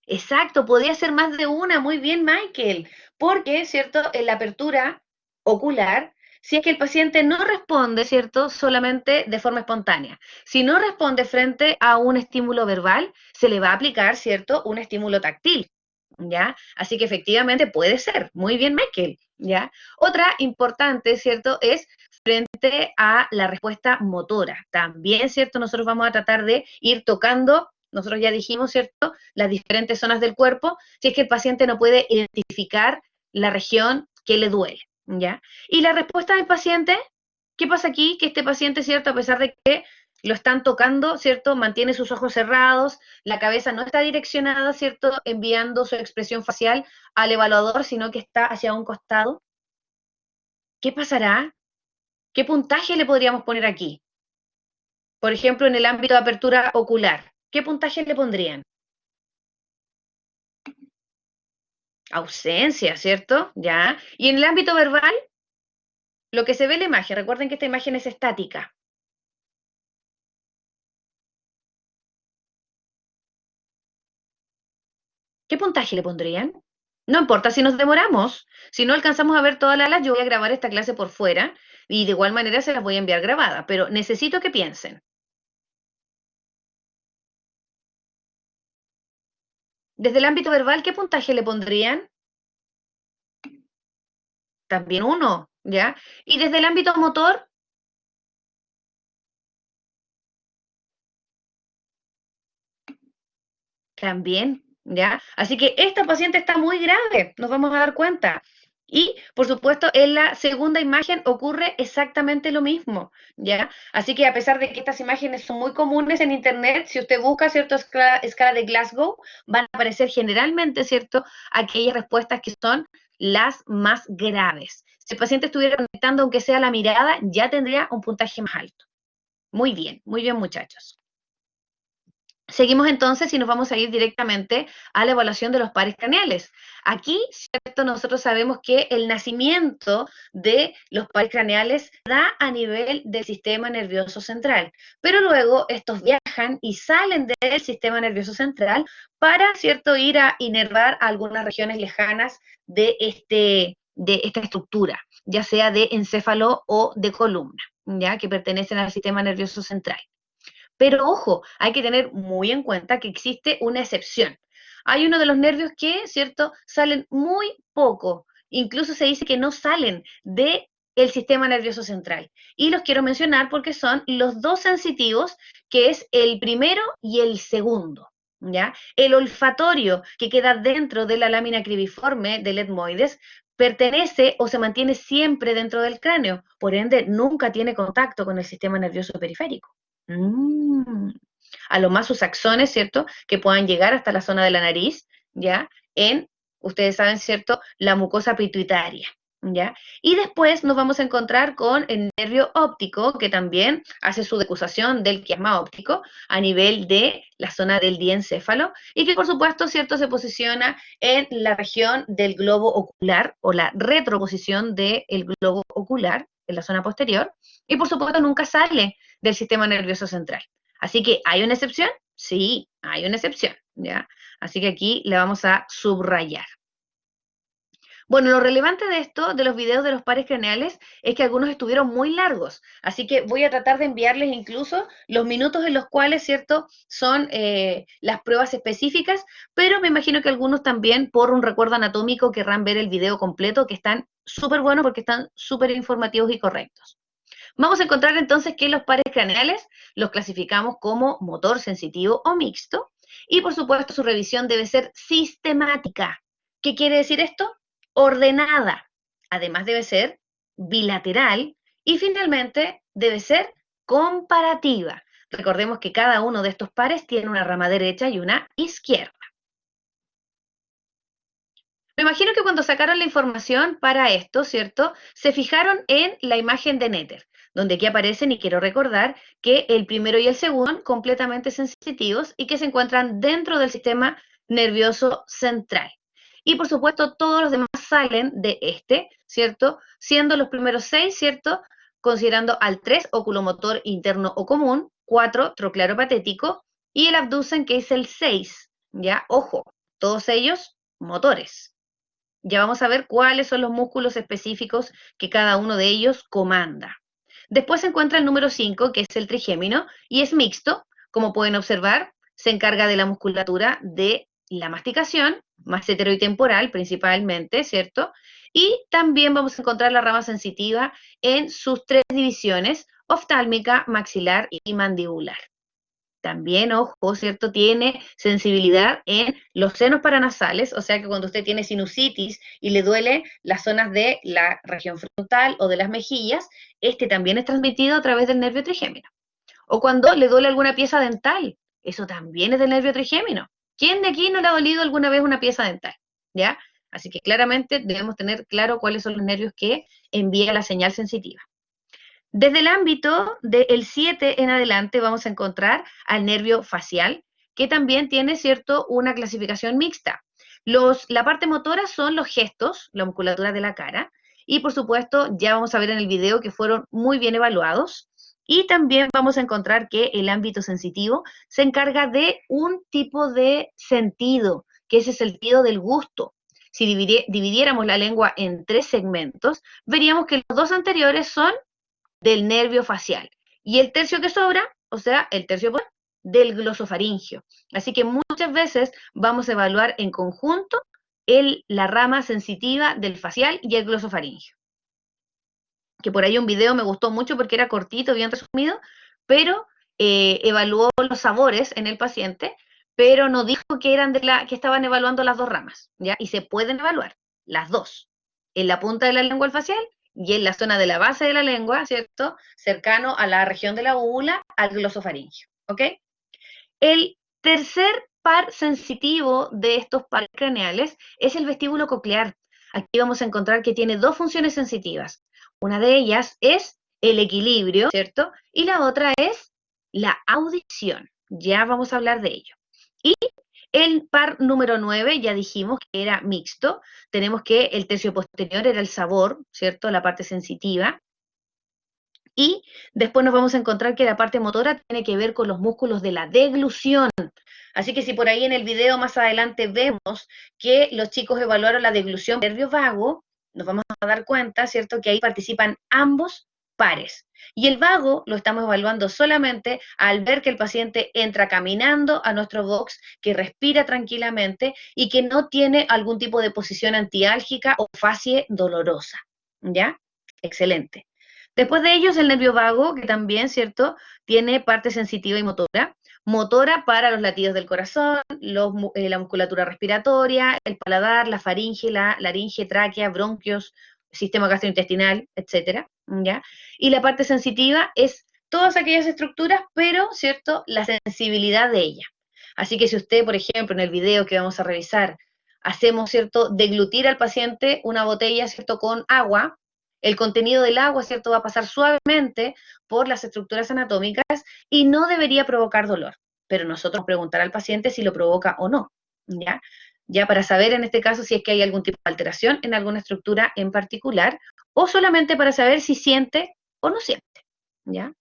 Speaker 1: Exacto, podría ser más de una, muy bien, Michael, porque, ¿cierto?, en la apertura ocular, si es que el paciente no responde, ¿cierto?, solamente de forma espontánea. Si no responde frente a un estímulo verbal, se le va a aplicar, ¿cierto?, un estímulo táctil, ¿ya? Así que efectivamente puede ser, muy bien, Michael, ¿ya? Otra importante, ¿cierto?, es frente a la respuesta motora. También, ¿cierto?, nosotros vamos a tratar de ir tocando, nosotros ya dijimos, ¿cierto?, las diferentes zonas del cuerpo, si es que el paciente no puede identificar la región que le duele, ¿ya? Y la respuesta del paciente, ¿qué pasa aquí? Que este paciente, ¿cierto?, a pesar de que lo están tocando, ¿cierto?, mantiene sus ojos cerrados, la cabeza no está direccionada, ¿cierto?, enviando su expresión facial al evaluador, sino que está hacia un costado. ¿Qué pasará? ¿Qué puntaje le podríamos poner aquí? Por ejemplo, en el ámbito de apertura ocular, ¿qué puntaje le pondrían? Ausencia, ¿cierto? Ya. Y en el ámbito verbal, lo que se ve en la imagen, recuerden que esta imagen es estática. ¿Qué puntaje le pondrían? No importa si nos demoramos. Si no alcanzamos a ver todas las alas, yo voy a grabar esta clase por fuera y de igual manera se las voy a enviar grabada, pero necesito que piensen. Desde el ámbito verbal, ¿qué puntaje le pondrían? También uno, ¿ya? Y desde el ámbito motor, también, ¿ya? Así que esta paciente está muy grave, nos vamos a dar cuenta. Y, por supuesto, en la segunda imagen ocurre exactamente lo mismo, ¿ya? Así que a pesar de que estas imágenes son muy comunes en Internet, si usted busca, ¿cierto?, escala de Glasgow, van a aparecer generalmente, ¿cierto?, aquellas respuestas que son las más graves. Si el paciente estuviera conectando, aunque sea la mirada, ya tendría un puntaje más alto. Muy bien, muchachos. Seguimos entonces y nos vamos a ir directamente a la evaluación de los pares craneales. Aquí, ¿cierto? Nosotros sabemos que el nacimiento de los pares craneales da a nivel del sistema nervioso central, pero luego estos viajan y salen del sistema nervioso central para, ¿cierto?, ir a inervar a algunas regiones lejanas de esta estructura, ya sea de encéfalo o de columna, ya que pertenecen al sistema nervioso central. Pero ojo, hay que tener muy en cuenta que existe una excepción. Hay uno de los nervios que, ¿cierto?, salen muy poco. Incluso se dice que no salen del sistema nervioso central. Y los quiero mencionar porque son los dos sensitivos, que es el primero y el segundo. ¿Ya? El olfatorio, que queda dentro de la lámina cribiforme del etmoides, pertenece o se mantiene siempre dentro del cráneo. Por ende, nunca tiene contacto con el sistema nervioso periférico. Mm. A los masosaxones, ¿cierto? Que puedan llegar hasta la zona de la nariz, ¿ya? Ustedes saben, ¿cierto? La mucosa pituitaria, ¿ya? Y después nos vamos a encontrar con el nervio óptico, que también hace su decusación del quiasma óptico a nivel de la zona del diencéfalo, y que por supuesto, ¿cierto? Se posiciona en la región del globo ocular, o la retroposición del globo ocular, en la zona posterior, y por supuesto nunca sale del sistema nervioso central. Así que, ¿hay una excepción? Sí, hay una excepción, ¿ya? Así que aquí le vamos a subrayar. Bueno, lo relevante de esto, de los videos de los pares craneales, es que algunos estuvieron muy largos, así que voy a tratar de enviarles incluso los minutos en los cuales, ¿cierto?, son las pruebas específicas, pero me imagino que algunos también, por un recuerdo anatómico, querrán ver el video completo, que están súper buenos porque están súper informativos y correctos. Vamos a encontrar entonces que los pares craneales los clasificamos como motor sensitivo o mixto, y por supuesto su revisión debe ser sistemática. ¿Qué quiere decir esto? Ordenada. Además debe ser bilateral y finalmente debe ser comparativa. Recordemos que cada uno de estos pares tiene una rama derecha y una izquierda. Me imagino que cuando sacaron la información para esto, ¿cierto? Se fijaron en la imagen de Netter, donde aquí aparecen, y quiero recordar, que el primero y el segundo son completamente sensitivos y que se encuentran dentro del sistema nervioso central. Y por supuesto, todos los demás salen de este, ¿cierto? Siendo los primeros 6, ¿cierto? Considerando al 3, oculomotor interno o común, 4, troclearo patético, y el abducen, que es el 6, ¿ya? Ojo, todos ellos motores. Ya vamos a ver cuáles son los músculos específicos que cada uno de ellos comanda. Después se encuentra el número 5, que es el trigémino, y es mixto. Como pueden observar, se encarga de la musculatura de la masticación, massetero y temporal principalmente, ¿cierto? Y también vamos a encontrar la rama sensitiva en sus 3 divisiones, oftálmica, maxilar y mandibular. También, ojo, ¿cierto? Tiene sensibilidad en los senos paranasales, o sea que cuando usted tiene sinusitis y le duele las zonas de la región frontal o de las mejillas, este también es transmitido a través del nervio trigémino. O cuando le duele alguna pieza dental, eso también es del nervio trigémino. ¿Quién de aquí no le ha dolido alguna vez una pieza dental? ¿Ya? Así que claramente debemos tener claro cuáles son los nervios que envían la señal sensitiva. Desde el ámbito del 7 en adelante vamos a encontrar al nervio facial, que también tiene, ¿cierto?, una clasificación mixta. La parte motora son los gestos, la musculatura de la cara, y por supuesto ya vamos a ver en el video que fueron muy bien evaluados. Y también vamos a encontrar que el ámbito sensitivo se encarga de un tipo de sentido, que es el sentido del gusto. Si dividiéramos la lengua en 3 segmentos, veríamos que los 2 anteriores son del nervio facial. Y el tercio que sobra, o sea, el tercio del glosofaringio. Así que muchas veces vamos a evaluar en conjunto la rama sensitiva del facial y el glosofaringio. Que por ahí un video me gustó mucho porque era cortito, bien resumido, pero evaluó los sabores en el paciente, pero no dijo que eran que estaban evaluando las 2 ramas, ¿ya? Y se pueden evaluar las 2, en la punta de la lengua facial y en la zona de la base de la lengua, ¿cierto? Cercano a la región de la úvula, al glosofaringio, ¿ok? El tercer par sensitivo de estos pares craneales es el vestíbulo coclear. Aquí vamos a encontrar que tiene 2 funciones sensitivas. Una de ellas es el equilibrio, ¿cierto? Y la otra es la audición. Ya vamos a hablar de ello. Y el par número 9, ya dijimos que era mixto. Tenemos que el tercio posterior era el sabor, ¿cierto? La parte sensitiva. Y después nos vamos a encontrar que la parte motora tiene que ver con los músculos de la deglución. Así que si por ahí en el video más adelante vemos que los chicos evaluaron la deglución del nervio vago, nos vamos a dar cuenta, ¿cierto?, que ahí participan ambos pares. Y el vago lo estamos evaluando solamente al ver que el paciente entra caminando a nuestro box, que respira tranquilamente y que no tiene algún tipo de posición antiálgica o facie dolorosa. ¿Ya? Excelente. Después de ellos, el nervio vago, que también, ¿cierto?, tiene parte sensitiva y motora. Motora para los latidos del corazón, la musculatura respiratoria, el paladar, la faringe, la laringe, tráquea, bronquios, sistema gastrointestinal, etcétera, ¿ya? Y la parte sensitiva es todas aquellas estructuras, pero, ¿cierto?, la sensibilidad de ella. Así que si usted, por ejemplo, en el video que vamos a revisar, hacemos, ¿cierto?, deglutir al paciente una botella, ¿cierto?, con agua, el contenido del agua, ¿cierto?, va a pasar suavemente por las estructuras anatómicas y no debería provocar dolor. Pero nosotros preguntar al paciente si lo provoca o no, ¿ya? Ya para saber en este caso si es que hay algún tipo de alteración en alguna estructura en particular, o solamente para saber si siente o no siente, ¿ya?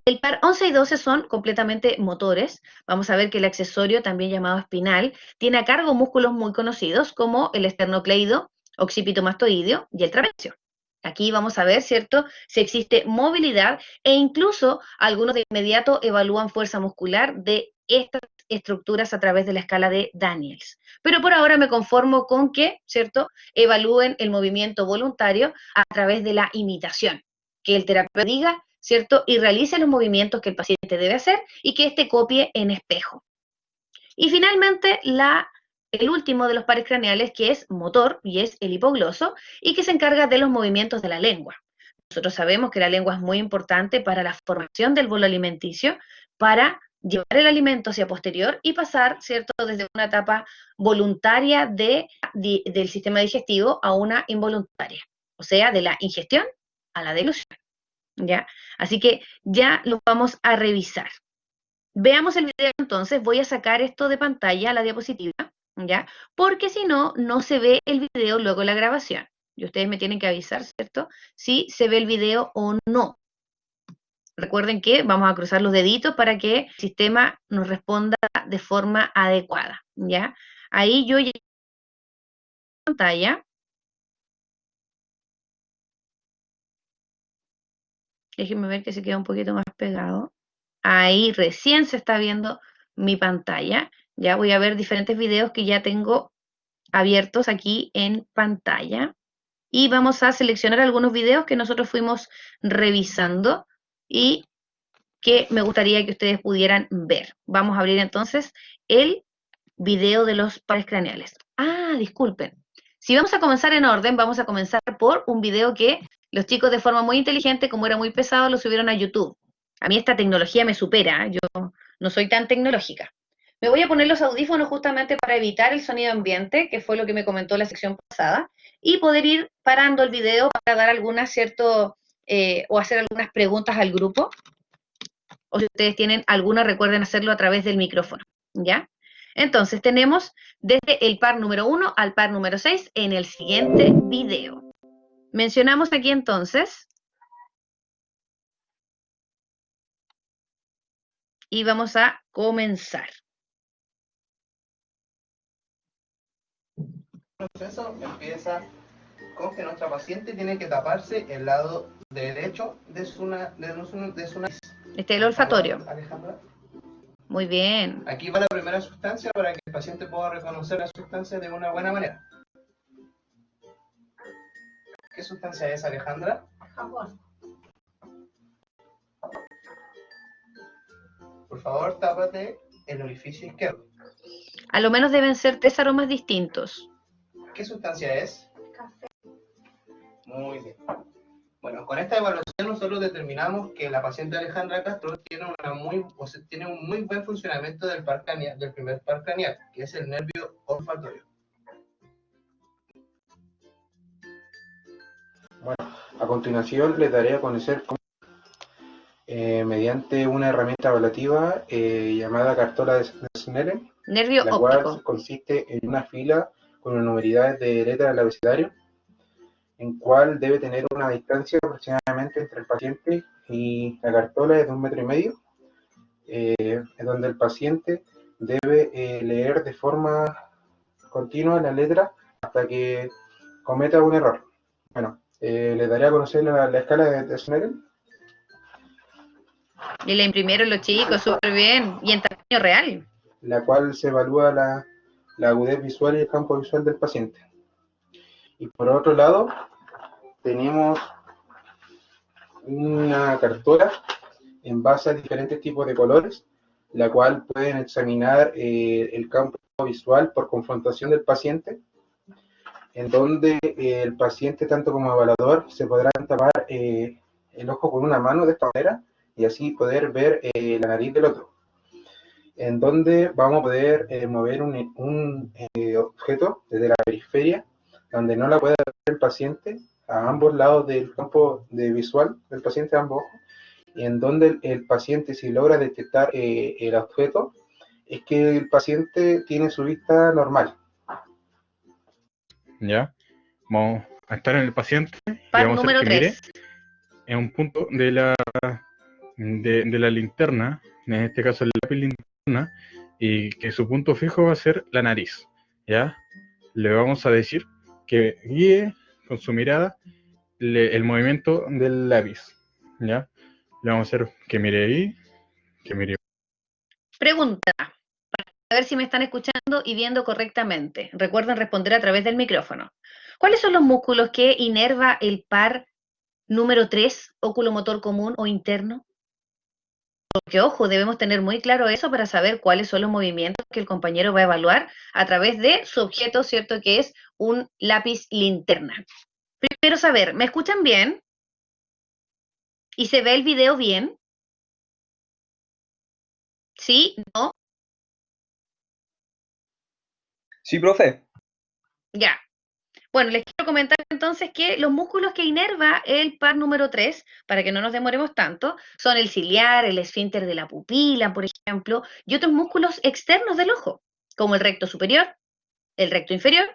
Speaker 1: El par 11 y 12 son completamente motores. Vamos a ver que el accesorio, también llamado espinal, tiene a cargo músculos muy conocidos como el esternocleido, occipito mastoideo y el trapecio. Aquí vamos a ver, ¿cierto?, si existe movilidad e incluso algunos de inmediato evalúan fuerza muscular de estas estructuras a través de la escala de Daniels. Pero por ahora me conformo con que, ¿cierto?, evalúen el movimiento voluntario a través de la imitación, que el terapeuta diga, ¿cierto?, y realice los movimientos que el paciente debe hacer y que éste copie en espejo. Y finalmente, el último de los pares craneales, que es motor, y es el hipogloso, y que se encarga de los movimientos de la lengua. Nosotros sabemos que la lengua es muy importante para la formación del bolo alimenticio, para llevar el alimento hacia posterior y pasar, ¿cierto?, desde una etapa voluntaria del sistema digestivo a una involuntaria, o sea, de la ingestión a la deglución, ¿ya? Así que ya lo vamos a revisar. Veamos el video entonces, voy a sacar esto de pantalla, la diapositiva, ¿ya? Porque si no, no se ve el video luego la grabación. Y ustedes me tienen que avisar, ¿cierto?, si se ve el video o no. Recuerden que vamos a cruzar los deditos para que el sistema nos responda de forma adecuada, ¿ya? Ahí yo ya en pantalla. Déjenme ver que se queda un poquito más pegado. Ahí recién se está viendo mi pantalla. Ya voy a ver diferentes videos que ya tengo abiertos aquí en pantalla. Y vamos a seleccionar algunos videos que nosotros fuimos revisando y que me gustaría que ustedes pudieran ver. Vamos a abrir entonces el video de los pares craneales. Ah, disculpen. Si vamos a comenzar en orden, vamos a comenzar por un video que los chicos de forma muy inteligente, como era muy pesado, lo subieron a YouTube. A mí esta tecnología me supera, yo no soy tan tecnológica. Me voy a poner los audífonos justamente para evitar el sonido ambiente, que fue lo que me comentó la sección pasada, y poder ir parando el video para dar algunas, o hacer algunas preguntas al grupo, o si ustedes tienen alguna, recuerden hacerlo a través del micrófono, ¿ya? Entonces tenemos desde el par número 1 al par número 6 en el siguiente video. Mencionamos aquí entonces, y vamos a comenzar.
Speaker 2: El proceso empieza con que nuestra paciente tiene que taparse el lado derecho de su nariz.
Speaker 1: Este es el olfatorio.
Speaker 2: Alejandra.
Speaker 1: Muy bien.
Speaker 2: Aquí va la primera sustancia para que el paciente pueda reconocer la sustancia de una buena manera. ¿Qué sustancia es, Alejandra? Jabón. Por favor, tápate el orificio izquierdo.
Speaker 1: A lo menos deben ser 3 aromas distintos.
Speaker 2: ¿Qué sustancia es? Café. Muy bien. Bueno, con esta evaluación nosotros determinamos que la paciente Alejandra Castro tiene un muy buen funcionamiento del primer par craneal, que es el nervio olfatorio.
Speaker 3: Bueno, a continuación les daré a conocer cómo, mediante una herramienta evaluativa llamada cartola de Snellen,
Speaker 1: Nervio
Speaker 3: la
Speaker 1: óptico.
Speaker 3: cual consiste en una fila con numeridades de letras del abecedario, en cual debe tener una distancia aproximadamente entre el paciente y la cartola de 1,5 metros, en donde el paciente debe leer de forma continua la letra hasta que cometa un error. Bueno, les daré a conocer la escala de Snellen.
Speaker 1: Y la imprimieron los chicos, súper bien. Y en tamaño real.
Speaker 3: La cual se evalúa la agudez visual y el campo visual del paciente. Y por otro lado, tenemos una cartola en base a diferentes tipos de colores, la cual pueden examinar el campo visual por confrontación del paciente, en donde el paciente, tanto como evaluador, se podrán tapar el ojo con una mano de esta manera y así poder ver la nariz del otro, en donde vamos a poder mover un objeto desde la periferia, donde no la pueda ver el paciente, a ambos lados del campo de visual del paciente, a ambos ojos, y en donde el paciente, si logra detectar el objeto, es que el paciente tiene su vista normal.
Speaker 4: Ya, vamos a estar en el paciente y
Speaker 1: Par
Speaker 4: vamos a hacer
Speaker 1: número
Speaker 4: que mire
Speaker 1: 3.
Speaker 4: en un punto de de la linterna, en este caso el lápiz linterna, y que su punto fijo va a ser la nariz, ¿ya? Le vamos a decir que guíe con su mirada el movimiento del lápiz, ¿ya? Le vamos a hacer que mire ahí, que mire.
Speaker 1: Pregunta, a ver si me están escuchando y viendo correctamente. Recuerden responder a través del micrófono. ¿Cuáles son los músculos que inerva el par número 3, oculomotor común o interno? Porque, ojo, debemos tener muy claro eso para saber cuáles son los movimientos que el compañero va a evaluar a través de su objeto, ¿cierto? Que es un lápiz linterna. Primero saber, ¿me escuchan bien? ¿Y se ve el video bien? ¿Sí? ¿No?
Speaker 5: Sí, profe.
Speaker 1: Ya. Bueno, les quiero comentar entonces que los músculos que inerva el par número 3, para que no nos demoremos tanto, son el ciliar, el esfínter de la pupila, por ejemplo, y otros músculos externos del ojo, como el recto superior, el recto inferior,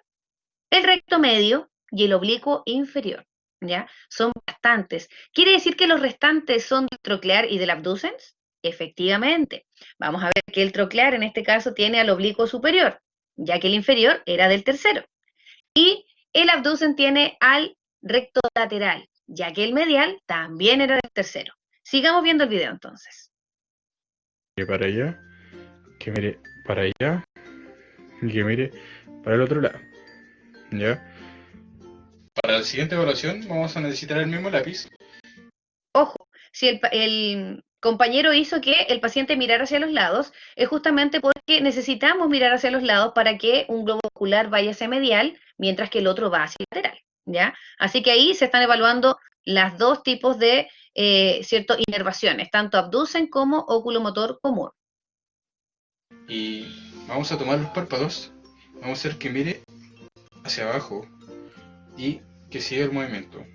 Speaker 1: el recto medio y el oblicuo inferior. ¿Ya? Son bastantes. ¿Quiere decir que los restantes son del troclear y del abducens? Efectivamente. Vamos a ver que el troclear en este caso tiene al oblicuo superior, ya que el inferior era del tercero. Y el abducen tiene al recto lateral, ya que el medial también era del tercero. Sigamos viendo el video entonces.
Speaker 4: Para allá, que mire para allá, y que mire para el otro lado, ¿ya? Para la siguiente evaluación vamos a necesitar el mismo lápiz.
Speaker 1: Ojo, si el compañero hizo que el paciente mirara hacia los lados, es justamente porque necesitamos mirar hacia los lados para que un globo ocular vaya hacia medial, mientras que el otro va hacia lateral, ¿ya? Así que ahí se están evaluando las dos tipos de, cierto, inervaciones, tanto abducen como oculomotor común.
Speaker 4: Y vamos a tomar los párpados, vamos a hacer que mire hacia abajo y que siga el movimiento.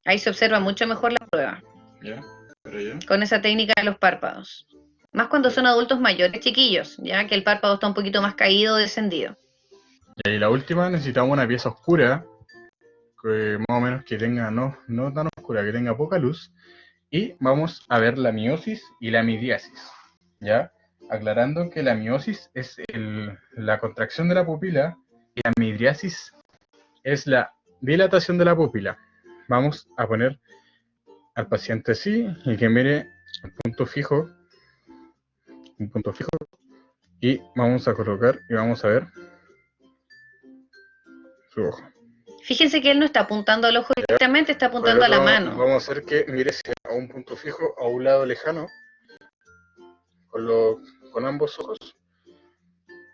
Speaker 1: Ahí se observa mucho mejor la prueba,
Speaker 4: ¿Ya? Para allá.
Speaker 1: con esa técnica de los párpados. Más cuando son adultos mayores, chiquillos, ya que el párpado está un poquito más caído o descendido.
Speaker 4: Y la última necesitamos una pieza oscura, que más o menos que tenga, no tan oscura, que tenga poca luz. Y vamos a ver la miosis y la midriasis, ¿ya? Aclarando que la miosis es la contracción de la pupila y la midriasis es la dilatación de la pupila. Vamos a poner al paciente así y que mire un punto fijo, y vamos a colocar y vamos a ver su ojo.
Speaker 1: Fíjense que él no está apuntando al ojo directamente, está apuntando a la mano.
Speaker 4: Vamos a hacer que mire a un punto fijo, a un lado lejano, con ambos ojos.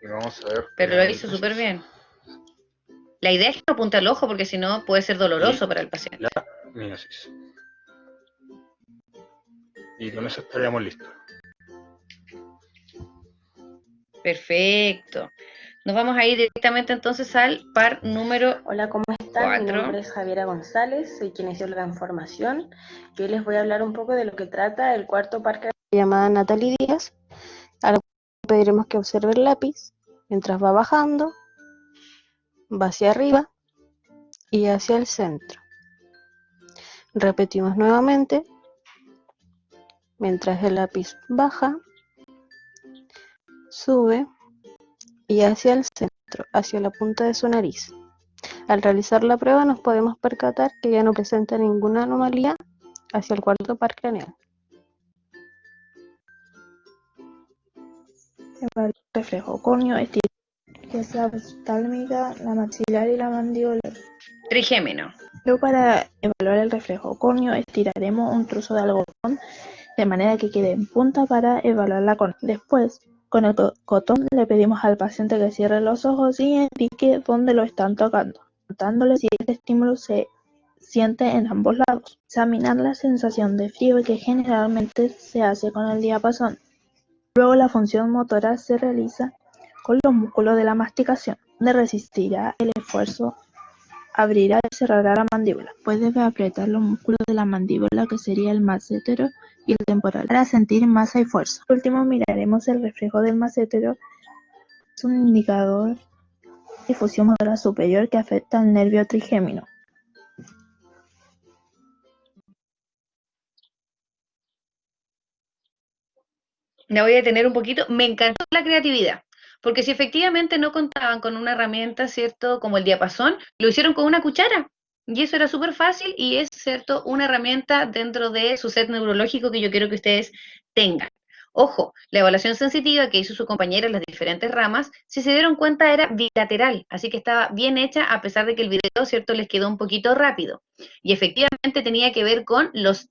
Speaker 4: Y vamos a ver.
Speaker 1: Pero lo hizo súper bien. La idea es que no apunte al ojo porque si no puede ser doloroso para el paciente.
Speaker 4: La miosis. Y con eso estaríamos listos.
Speaker 1: Perfecto. Nos vamos a ir directamente entonces al par número.
Speaker 6: Hola, ¿cómo están? Mi
Speaker 1: 4.
Speaker 6: nombre es Javiera González, soy kinesióloga en formación. Yo hoy les voy a hablar un poco de lo que trata el cuarto par llamada Natalie Díaz. Ahora pediremos que observe el lápiz mientras va bajando, va hacia arriba y hacia el centro. Repetimos nuevamente, mientras el lápiz baja, sube y hacia el centro, hacia la punta de su nariz. Al realizar la prueba nos podemos percatar que ya no presenta ninguna anomalía hacia el cuarto par craneal.
Speaker 7: El reflejo córneo estirado, que es la oftálmica, la maxilar y la mandibular.
Speaker 1: Trigémino.
Speaker 7: Luego, para evaluar el reflejo córneo, estiraremos un trozo de algodón de manera que quede en punta para evaluar la córnea. Después, con el cotón le pedimos al paciente que cierre los ojos y indique dónde lo están tocando, notándole si este estímulo se siente en ambos lados. Examinar la sensación de frío que generalmente se hace con el diapasón. Luego la función motora se realiza con los músculos de la masticación, donde resistirá el esfuerzo, abrirá y cerrará la mandíbula. Puede apretar los músculos de la mandíbula, que sería el massetero y el temporal, para sentir masa y fuerza. Por último, miraremos el reflejo del massetero. Es un indicador de difusión motora superior que afecta al nervio trigémino.
Speaker 1: La voy a detener un poquito. Me encantó la creatividad, porque si efectivamente no contaban con una herramienta, ¿cierto? Como el diapasón, lo hicieron con una cuchara. Y eso era súper fácil y es, ¿cierto? Una herramienta dentro de su set neurológico que yo quiero que ustedes tengan. Ojo, la evaluación sensitiva que hizo su compañera en las diferentes ramas, si se dieron cuenta, era bilateral, así que estaba bien hecha a pesar de que el video, ¿cierto?, les quedó un poquito rápido. Y efectivamente tenía que ver con los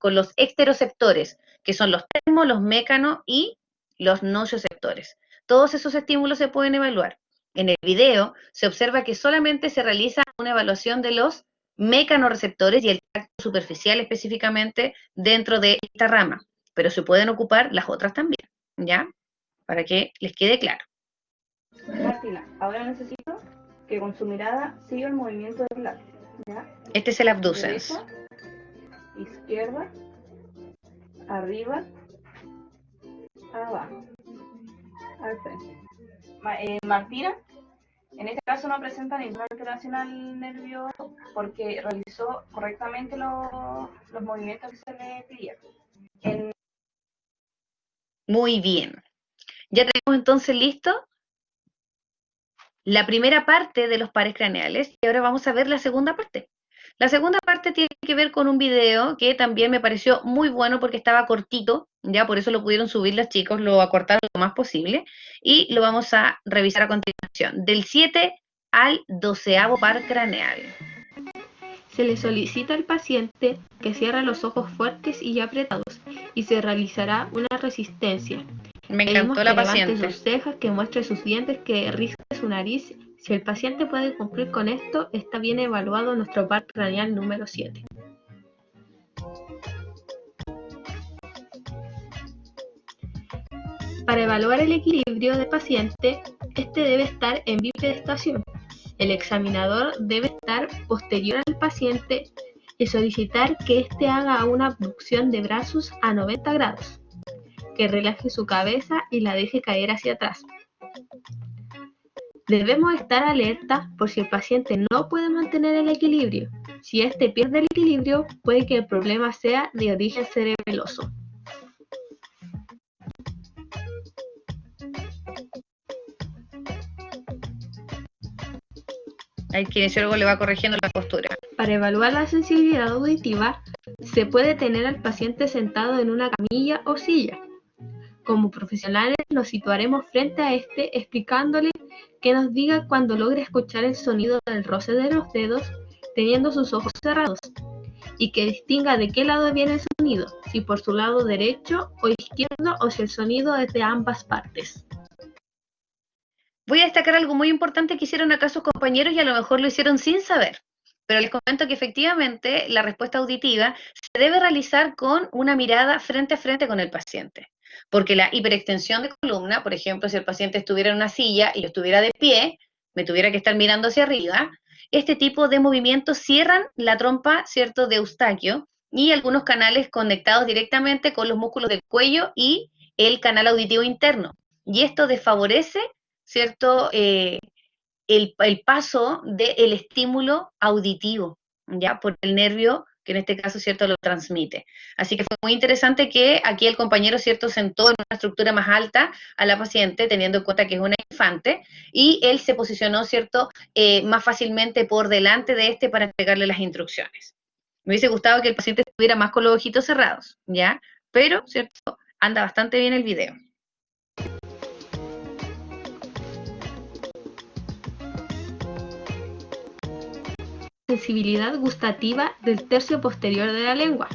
Speaker 1: con los exteroceptores, que son los termos, los mécanos y los nocioceptores. Todos esos estímulos se pueden evaluar. En el video se observa que solamente se realiza una evaluación de los mecanorreceptores y el tacto superficial específicamente dentro de esta rama, pero se pueden ocupar las otras también, ¿ya? Para que les quede claro.
Speaker 6: Martina, ahora necesito que con su mirada siga el movimiento del lápiz, ¿ya?
Speaker 1: Este es el abducens.
Speaker 6: Derecha, izquierda, arriba, abajo, al frente. Martina, en este caso no presenta ninguna alteración al nervio porque realizó correctamente los movimientos que se le pedían.
Speaker 1: Muy bien. Ya tenemos entonces listo la primera parte de los pares craneales y ahora vamos a ver la segunda parte. La segunda parte tiene que ver con un video que también me pareció muy bueno porque estaba cortito, ya por eso lo pudieron subir los chicos, lo acortaron lo más posible y lo vamos a revisar a continuación, del 7 al 12º par craneal.
Speaker 8: Se le solicita al paciente que cierre los ojos fuertes y apretados y se realizará una resistencia.
Speaker 1: Me
Speaker 8: Pedimos
Speaker 1: encantó
Speaker 8: que
Speaker 1: la
Speaker 8: levante
Speaker 1: paciente.
Speaker 8: sus cejas, que muestre sus dientes, que risque su nariz. Si el paciente puede cumplir con esto, está bien evaluado nuestro par craneal número 7. Para evaluar el equilibrio del paciente, este debe estar en bipedestación. El examinador debe estar posterior al paciente y solicitar que éste haga una abducción de brazos a 90 grados, que relaje su cabeza y la deje caer hacia atrás. Debemos estar alerta por si el paciente no puede mantener el equilibrio. Si éste pierde el equilibrio, puede que el problema sea de origen cerebeloso.
Speaker 1: El kinesiólogo le va corrigiendo la postura.
Speaker 8: Para evaluar la sensibilidad auditiva, se puede tener al paciente sentado en una camilla o silla. Como profesionales nos situaremos frente a este explicándole que nos diga cuando logre escuchar el sonido del roce de los dedos teniendo sus ojos cerrados y que distinga de qué lado viene el sonido, si por su lado derecho o izquierdo o si el sonido es de ambas partes.
Speaker 1: Voy a destacar algo muy importante que hicieron acá sus compañeros y a lo mejor lo hicieron sin saber, pero les comento que efectivamente la respuesta auditiva se debe realizar con una mirada frente a frente con el paciente, porque la hiperextensión de columna, por ejemplo, si el paciente estuviera en una silla y yo estuviera de pie, me tuviera que estar mirando hacia arriba, este tipo de movimientos cierran la trompa, ¿cierto?, de Eustaquio y algunos canales conectados directamente con los músculos del cuello y el canal auditivo interno, y esto desfavorece, ¿cierto?, el paso del estímulo auditivo, ¿ya? Por el nervio que en este caso, ¿cierto?, lo transmite. Así que fue muy interesante que aquí el compañero, ¿cierto?, sentó en una estructura más alta a la paciente, teniendo en cuenta que es una infante, y él se posicionó, ¿cierto?, más fácilmente por delante de este para entregarle las instrucciones. Me hubiese gustado que el paciente estuviera más con los ojitos cerrados, ¿ya? Pero, ¿cierto?, anda bastante bien el video.
Speaker 8: Sensibilidad gustativa del tercio posterior de la lengua.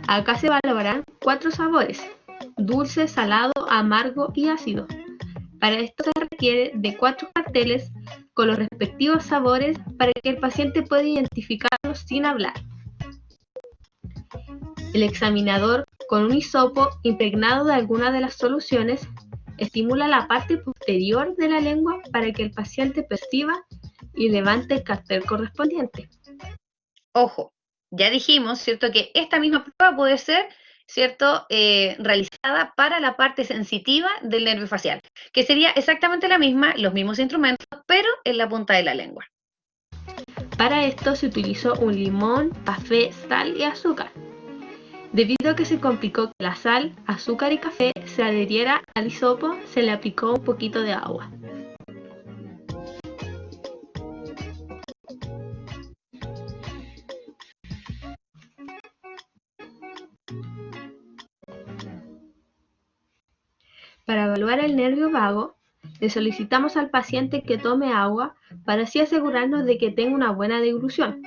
Speaker 8: Acá se valorarán 4 sabores: dulce, salado, amargo y ácido. Para esto se requiere de 4 carteles con los respectivos sabores para que el paciente pueda identificarlos sin hablar. El examinador, con un hisopo impregnado de alguna de las soluciones, estimula la parte posterior de la lengua para que el paciente perciba y levante el cartel correspondiente.
Speaker 1: Ojo, ya dijimos, ¿cierto?, que esta misma prueba puede ser, ¿cierto?, realizada para la parte sensitiva del nervio facial, que sería exactamente la misma, los mismos instrumentos, pero en la punta de la lengua.
Speaker 8: Para esto se utilizó un limón, café, sal y azúcar. Debido a que se complicó que la sal, azúcar y café se adheriera al hisopo, se le aplicó un poquito de agua. Para evaluar el nervio vago, le solicitamos al paciente que tome agua para así asegurarnos de que tenga una buena deglución.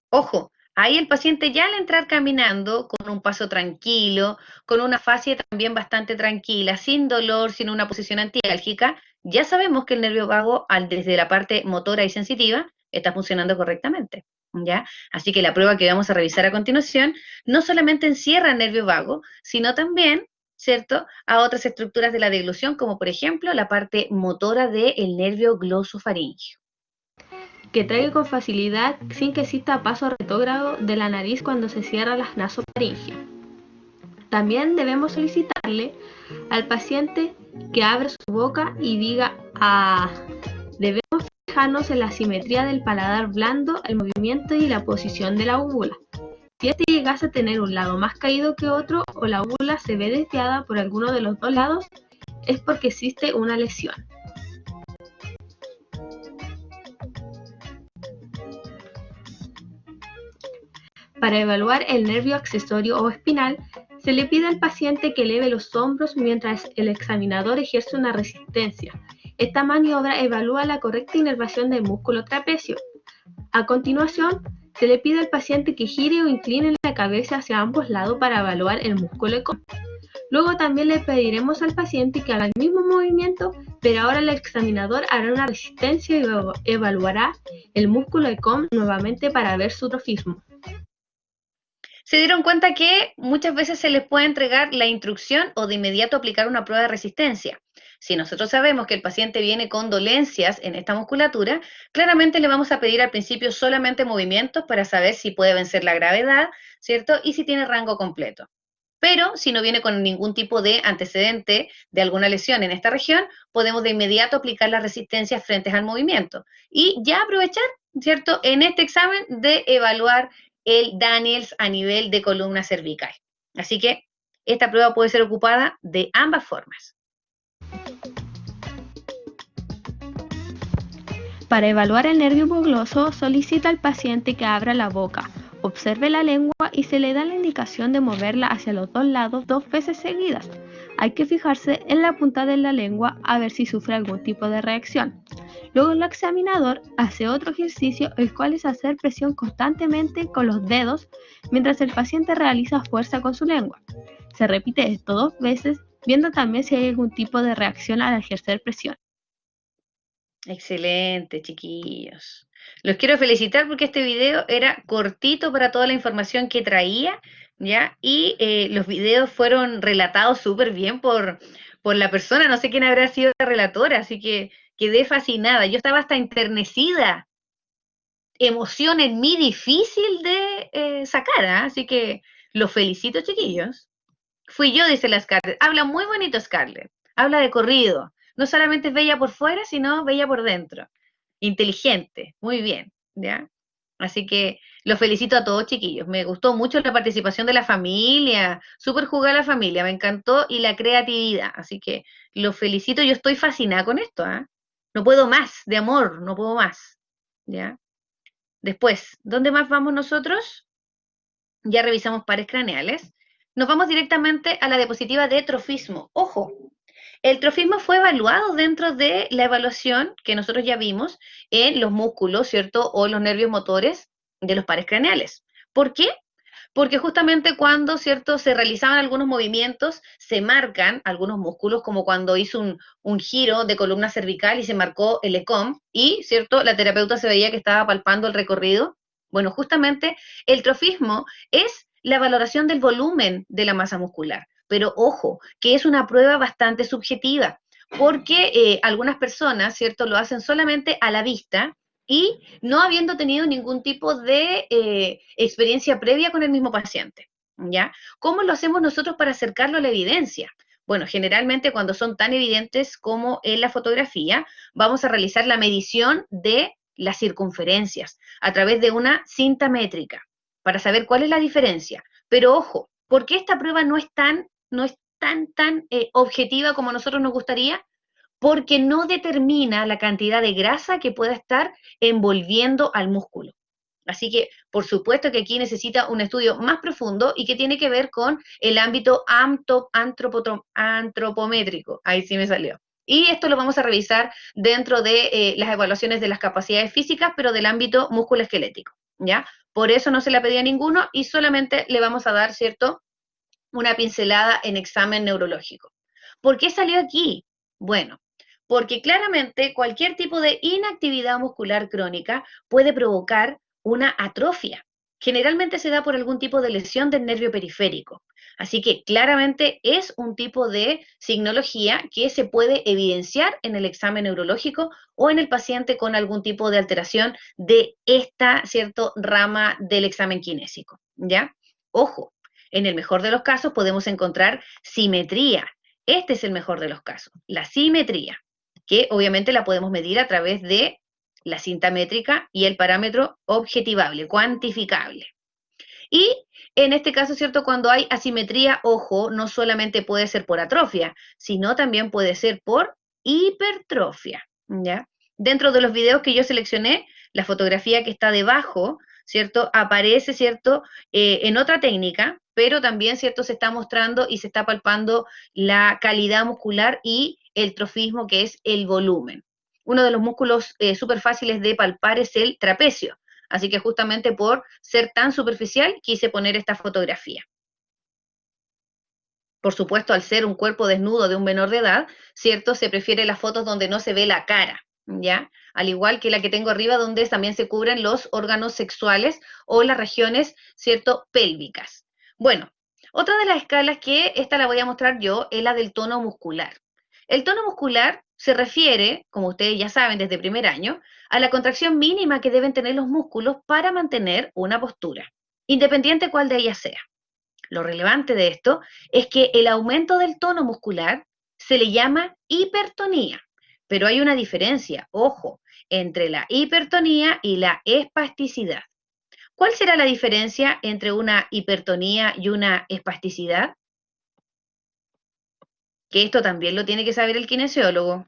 Speaker 1: Ojo, ahí el paciente ya al entrar caminando, con un paso tranquilo, con una fascia también bastante tranquila, sin dolor, sin una posición antiálgica, ya sabemos que el nervio vago, desde la parte motora y sensitiva, está funcionando correctamente. ¿Ya? Así que la prueba que vamos a revisar a continuación no solamente encierra el nervio vago, sino también, ¿cierto?, a otras estructuras de la deglución, como por ejemplo la parte motora del nervio glosofaríngeo.
Speaker 8: Que traiga con facilidad sin que exista paso retrógrado de la nariz cuando se cierra la nasofaringe. También debemos solicitarle al paciente que abra su boca y diga "ah". Debemos fijarnos en la simetría del paladar blando, el movimiento y la posición de la úvula. Si este llegase a tener un lado más caído que otro o la úvula se ve desviada por alguno de los dos lados, es porque existe una lesión. Para evaluar el nervio accesorio o espinal, se le pide al paciente que eleve los hombros mientras el examinador ejerce una resistencia. Esta maniobra evalúa la correcta inervación del músculo trapecio. A continuación, se le pide al paciente que gire o incline la cabeza hacia ambos lados para evaluar el músculo ECOM. Luego también le pediremos al paciente que haga el mismo movimiento, pero ahora el examinador hará una resistencia y evaluará el músculo ECOM nuevamente para ver su trofismo.
Speaker 1: Se dieron cuenta que muchas veces se les puede entregar la instrucción o de inmediato aplicar una prueba de resistencia. Si nosotros sabemos que el paciente viene con dolencias en esta musculatura, claramente le vamos a pedir al principio solamente movimientos para saber si puede vencer la gravedad, ¿cierto? Y si tiene rango completo. Pero si no viene con ningún tipo de antecedente de alguna lesión en esta región, podemos de inmediato aplicar las resistencias frente al movimiento. Y ya aprovechar, ¿cierto?, en este examen de evaluar el Daniels a nivel de columna cervical. Así que esta prueba puede ser ocupada de ambas formas.
Speaker 8: Para evaluar el nervio hipogloso, solicita al paciente que abra la boca, observe la lengua y se le da la indicación de moverla hacia los dos lados 2 veces seguidas. Hay que fijarse en la punta de la lengua a ver si sufre algún tipo de reacción. Luego el examinador hace otro ejercicio, el cual es hacer presión constantemente con los dedos mientras el paciente realiza fuerza con su lengua. Se repite esto 2 veces, viendo también si hay algún tipo de reacción al ejercer presión.
Speaker 1: Excelente, chiquillos. Los quiero felicitar porque este video era cortito para toda la información que traía, ¿ya? Y los videos fueron relatados súper bien por la persona, no sé quién habrá sido la relatora, así que quedé fascinada. Yo estaba hasta enternecida. Emoción en mí difícil de sacar, ¿eh? Así que los felicito, chiquillos. Fui yo, dice la Scarlett. Habla muy bonito, Scarlett. Habla de corrido. No solamente es bella por fuera, sino bella por dentro. Inteligente. Muy bien, ¿ya? Así que los felicito a todos, chiquillos. Me gustó mucho la participación de la familia. Súper jugada la familia. Me encantó y la creatividad. Así que los felicito. Yo estoy fascinada con esto, ¿eh? No puedo más de amor. No puedo más, ¿ya? Después, ¿dónde más vamos nosotros? Ya revisamos pares craneales. Nos vamos directamente a la diapositiva de trofismo. Ojo, el trofismo fue evaluado dentro de la evaluación que nosotros ya vimos en los músculos, ¿cierto? O los nervios motores de los pares craneales. ¿Por qué? Porque justamente cuando, ¿cierto?, se realizaban algunos movimientos, se marcan algunos músculos, como cuando hizo un giro de columna cervical y se marcó el ECOM, y, ¿cierto?, la terapeuta se veía que estaba palpando el recorrido. Bueno, justamente el trofismo es la valoración del volumen de la masa muscular. Pero ojo, que es una prueba bastante subjetiva, porque algunas personas, ¿cierto?, lo hacen solamente a la vista, y no habiendo tenido ningún tipo de experiencia previa con el mismo paciente, ¿ya? ¿Cómo lo hacemos nosotros para acercarlo a la evidencia? Bueno, generalmente cuando son tan evidentes como en la fotografía, vamos a realizar la medición de las circunferencias a través de una cinta métrica para saber cuál es la diferencia. Pero ojo, ¿Por qué esta prueba no es tan objetiva como a nosotros nos gustaría? Porque no determina la cantidad de grasa que pueda estar envolviendo al músculo. Así que, por supuesto que aquí necesita un estudio más profundo y que tiene que ver con el ámbito antropométrico. Ahí sí me salió. Y esto lo vamos a revisar dentro de las evaluaciones de las capacidades físicas, pero del ámbito musculoesquelético, ¿ya? Por eso no se la pedí a ninguno y solamente le vamos a dar, ¿cierto?, una pincelada en examen neurológico. ¿Por qué salió aquí? Bueno, porque claramente cualquier tipo de inactividad muscular crónica puede provocar una atrofia. Generalmente se da por algún tipo de lesión del nervio periférico. Así que claramente es un tipo de signología que se puede evidenciar en el examen neurológico o en el paciente con algún tipo de alteración de esta, ¿cierto?, rama del examen kinésico, ¿ya? Ojo, en el mejor de los casos podemos encontrar simetría. Este es el mejor de los casos, la simetría, que obviamente la podemos medir a través de la cinta métrica y el parámetro objetivable, cuantificable. Y en este caso, ¿cierto? Cuando hay asimetría, ojo, no solamente puede ser por atrofia, sino también puede ser por hipertrofia, ¿ya? Dentro de los videos que yo seleccioné, la fotografía que está debajo, ¿cierto? Aparece, ¿cierto? En otra técnica, pero también, ¿cierto? Se está mostrando y se está palpando la calidad muscular y el trofismo, que es el volumen. Uno de los músculos súper fáciles de palpar es el trapecio. Así que justamente por ser tan superficial quise poner esta fotografía. Por supuesto, al ser un cuerpo desnudo de un menor de edad, ¿cierto? Se prefiere las fotos donde no se ve la cara, ¿ya? Al igual que la que tengo arriba, donde también se cubren los órganos sexuales o las regiones, ¿cierto?, pélvicas. Bueno, otra de las escalas que esta la voy a mostrar yo es la del tono muscular. El tono muscular se refiere, como ustedes ya saben desde primer año, a la contracción mínima que deben tener los músculos para mantener una postura, independiente cuál de ellas sea. Lo relevante de esto es que el aumento del tono muscular se le llama hipertonía, pero hay una diferencia, ojo, entre la hipertonía y la espasticidad. ¿Cuál será la diferencia entre una hipertonía y una espasticidad? Que esto también lo tiene que saber el kinesiólogo.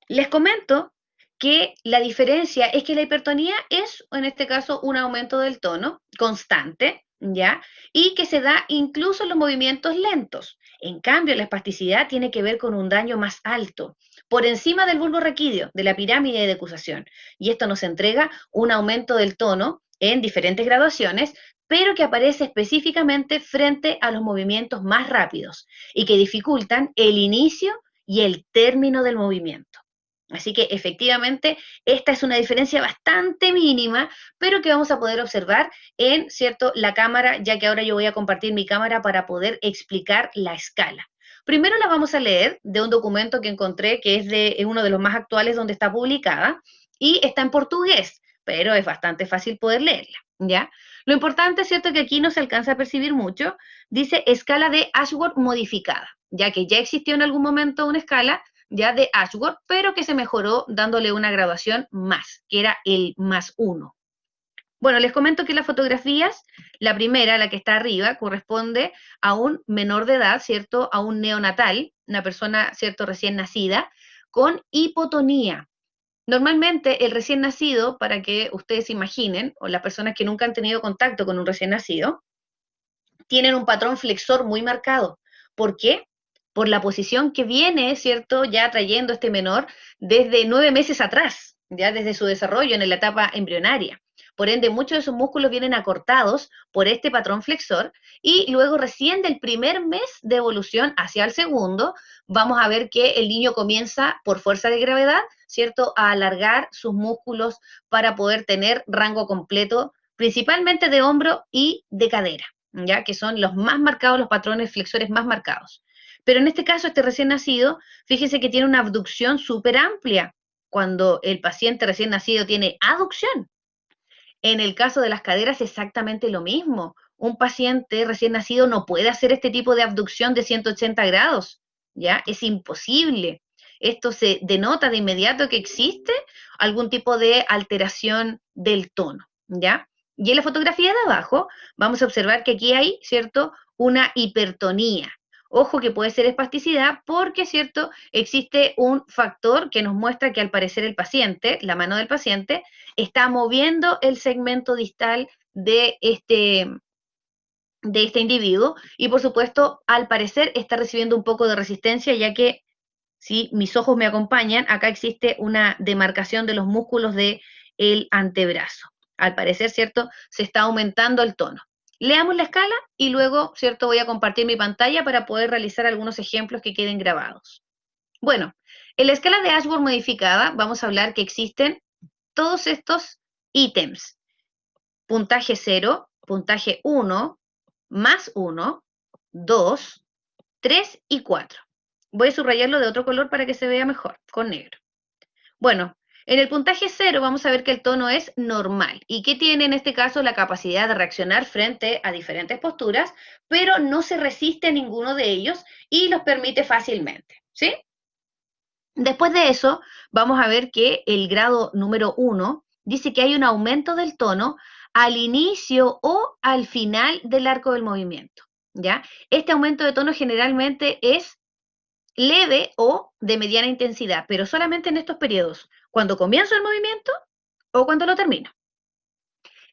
Speaker 1: Les comento que la diferencia es que la hipertonía es, en este caso, un aumento del tono constante, ¿ya? Y que se da incluso en los movimientos lentos. En cambio, la espasticidad tiene que ver con un daño más alto, por encima del bulbo raquídeo, de la pirámide de decusación. Y esto nos entrega un aumento del tono en diferentes graduaciones, pero que aparece específicamente frente a los movimientos más rápidos y que dificultan el inicio y el término del movimiento. Así que efectivamente esta es una diferencia bastante mínima, pero que vamos a poder observar en, ¿cierto?, la cámara, ya que ahora yo voy a compartir mi cámara para poder explicar la escala. Primero la vamos a leer de un documento que encontré, que es uno de los más actuales donde está publicada, y está en portugués, pero es bastante fácil poder leerla, ¿ya? Lo importante, ¿cierto?, que aquí no se alcanza a percibir mucho, dice escala de Ashworth modificada, ya que ya existió en algún momento una escala ya de Ashworth, pero que se mejoró dándole una graduación más, que era el +1. Bueno, les comento que las fotografías, la primera, la que está arriba, corresponde a un menor de edad, ¿cierto?, a un neonatal, una persona, ¿cierto?, recién nacida, con hipotonía. Normalmente el recién nacido, para que ustedes imaginen, o las personas que nunca han tenido contacto con un recién nacido, tienen un patrón flexor muy marcado. ¿Por qué? Por la posición que viene, ¿cierto?, ya trayendo este menor desde 9 meses atrás, ya desde su desarrollo en la etapa embrionaria. Por ende, muchos de sus músculos vienen acortados por este patrón flexor y luego recién del primer mes de evolución hacia el segundo, vamos a ver que el niño comienza por fuerza de gravedad, ¿cierto?, a alargar sus músculos para poder tener rango completo, principalmente de hombro y de cadera, ya que son los más marcados, los patrones flexores más marcados. Pero en este caso, este recién nacido, fíjense que tiene una abducción súper amplia, cuando el paciente recién nacido tiene aducción. En el caso de las caderas, exactamente lo mismo. Un paciente recién nacido no puede hacer este tipo de abducción de 180 grados, ¿ya? Es imposible. Esto se denota de inmediato que existe algún tipo de alteración del tono, ¿ya? Y en la fotografía de abajo vamos a observar que aquí hay, ¿cierto?, una hipertonía. Ojo que puede ser espasticidad porque, ¿cierto?, existe un factor que nos muestra que al parecer el paciente, la mano del paciente, está moviendo el segmento distal de este individuo y por supuesto al parecer está recibiendo un poco de resistencia ya que si mis ojos me acompañan, acá existe una demarcación de los músculos del antebrazo. Al parecer, ¿cierto? Se está aumentando el tono. Leamos la escala y luego, ¿cierto? Voy a compartir mi pantalla para poder realizar algunos ejemplos que queden grabados. Bueno, en la escala de Ashworth modificada vamos a hablar que existen todos estos ítems. Puntaje 0, puntaje 1, más 1, 2, 3 y 4. Voy a subrayarlo de otro color para que se vea mejor, con negro. Bueno, en el puntaje 0 vamos a ver que el tono es normal y que tiene en este caso la capacidad de reaccionar frente a diferentes posturas, pero no se resiste a ninguno de ellos y los permite fácilmente, ¿sí? Después de eso, vamos a ver que el grado número 1 dice que hay un aumento del tono al inicio o al final del arco del movimiento, ¿ya? Este aumento de tono generalmente es leve o de mediana intensidad, pero solamente en estos periodos, cuando comienzo el movimiento o cuando lo termino.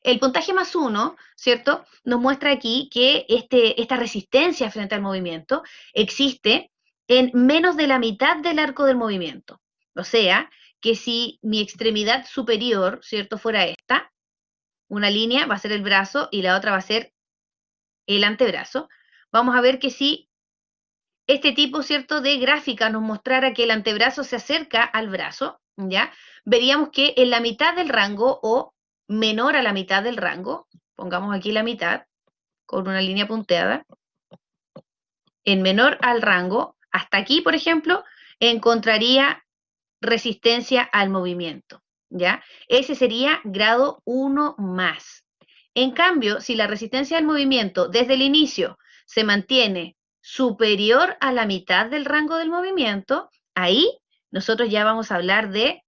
Speaker 1: El puntaje más 1, ¿cierto? Nos muestra aquí que esta resistencia frente al movimiento existe en menos de la mitad del arco del movimiento. O sea, que si mi extremidad superior, ¿cierto?, fuera esta, una línea va a ser el brazo y la otra va a ser el antebrazo, vamos a ver que si este tipo, ¿cierto?, de gráfica nos mostrara que el antebrazo se acerca al brazo, ¿ya? Veríamos que en la mitad del rango o menor a la mitad del rango, pongamos aquí la mitad con una línea punteada, en menor al rango, hasta aquí, por ejemplo, encontraría resistencia al movimiento, ¿ya? Ese sería grado 1 más. En cambio, si la resistencia al movimiento desde el inicio se mantiene superior a la mitad del rango del movimiento, ahí nosotros ya vamos a hablar de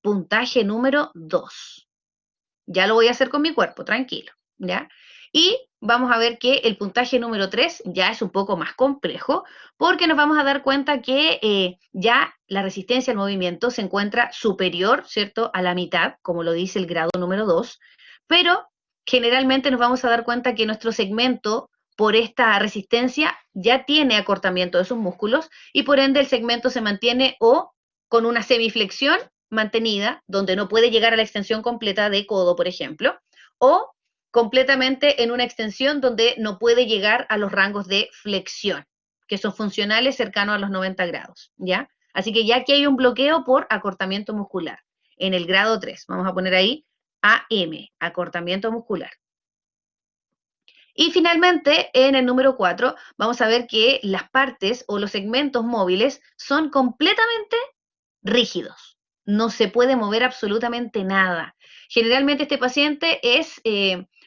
Speaker 1: puntaje número 2. Ya lo voy a hacer con mi cuerpo, tranquilo, ¿ya? Y vamos a ver que el puntaje número 3 ya es un poco más complejo, porque nos vamos a dar cuenta que ya la resistencia al movimiento se encuentra superior, ¿cierto?, a la mitad, como lo dice el grado número 2, pero generalmente nos vamos a dar cuenta que nuestro segmento, por esta resistencia, ya tiene acortamiento de sus músculos y por ende el segmento se mantiene o con una semiflexión mantenida, donde no puede llegar a la extensión completa de codo, por ejemplo, o completamente en una extensión donde no puede llegar a los rangos de flexión, que son funcionales cercanos a los 90 grados, ¿ya? Así que ya aquí hay un bloqueo por acortamiento muscular. En el grado 3, vamos a poner ahí AM, acortamiento muscular. Y finalmente, en el número 4, vamos a ver que las partes o los segmentos móviles son completamente rígidos. No se puede mover absolutamente nada. Generalmente este paciente es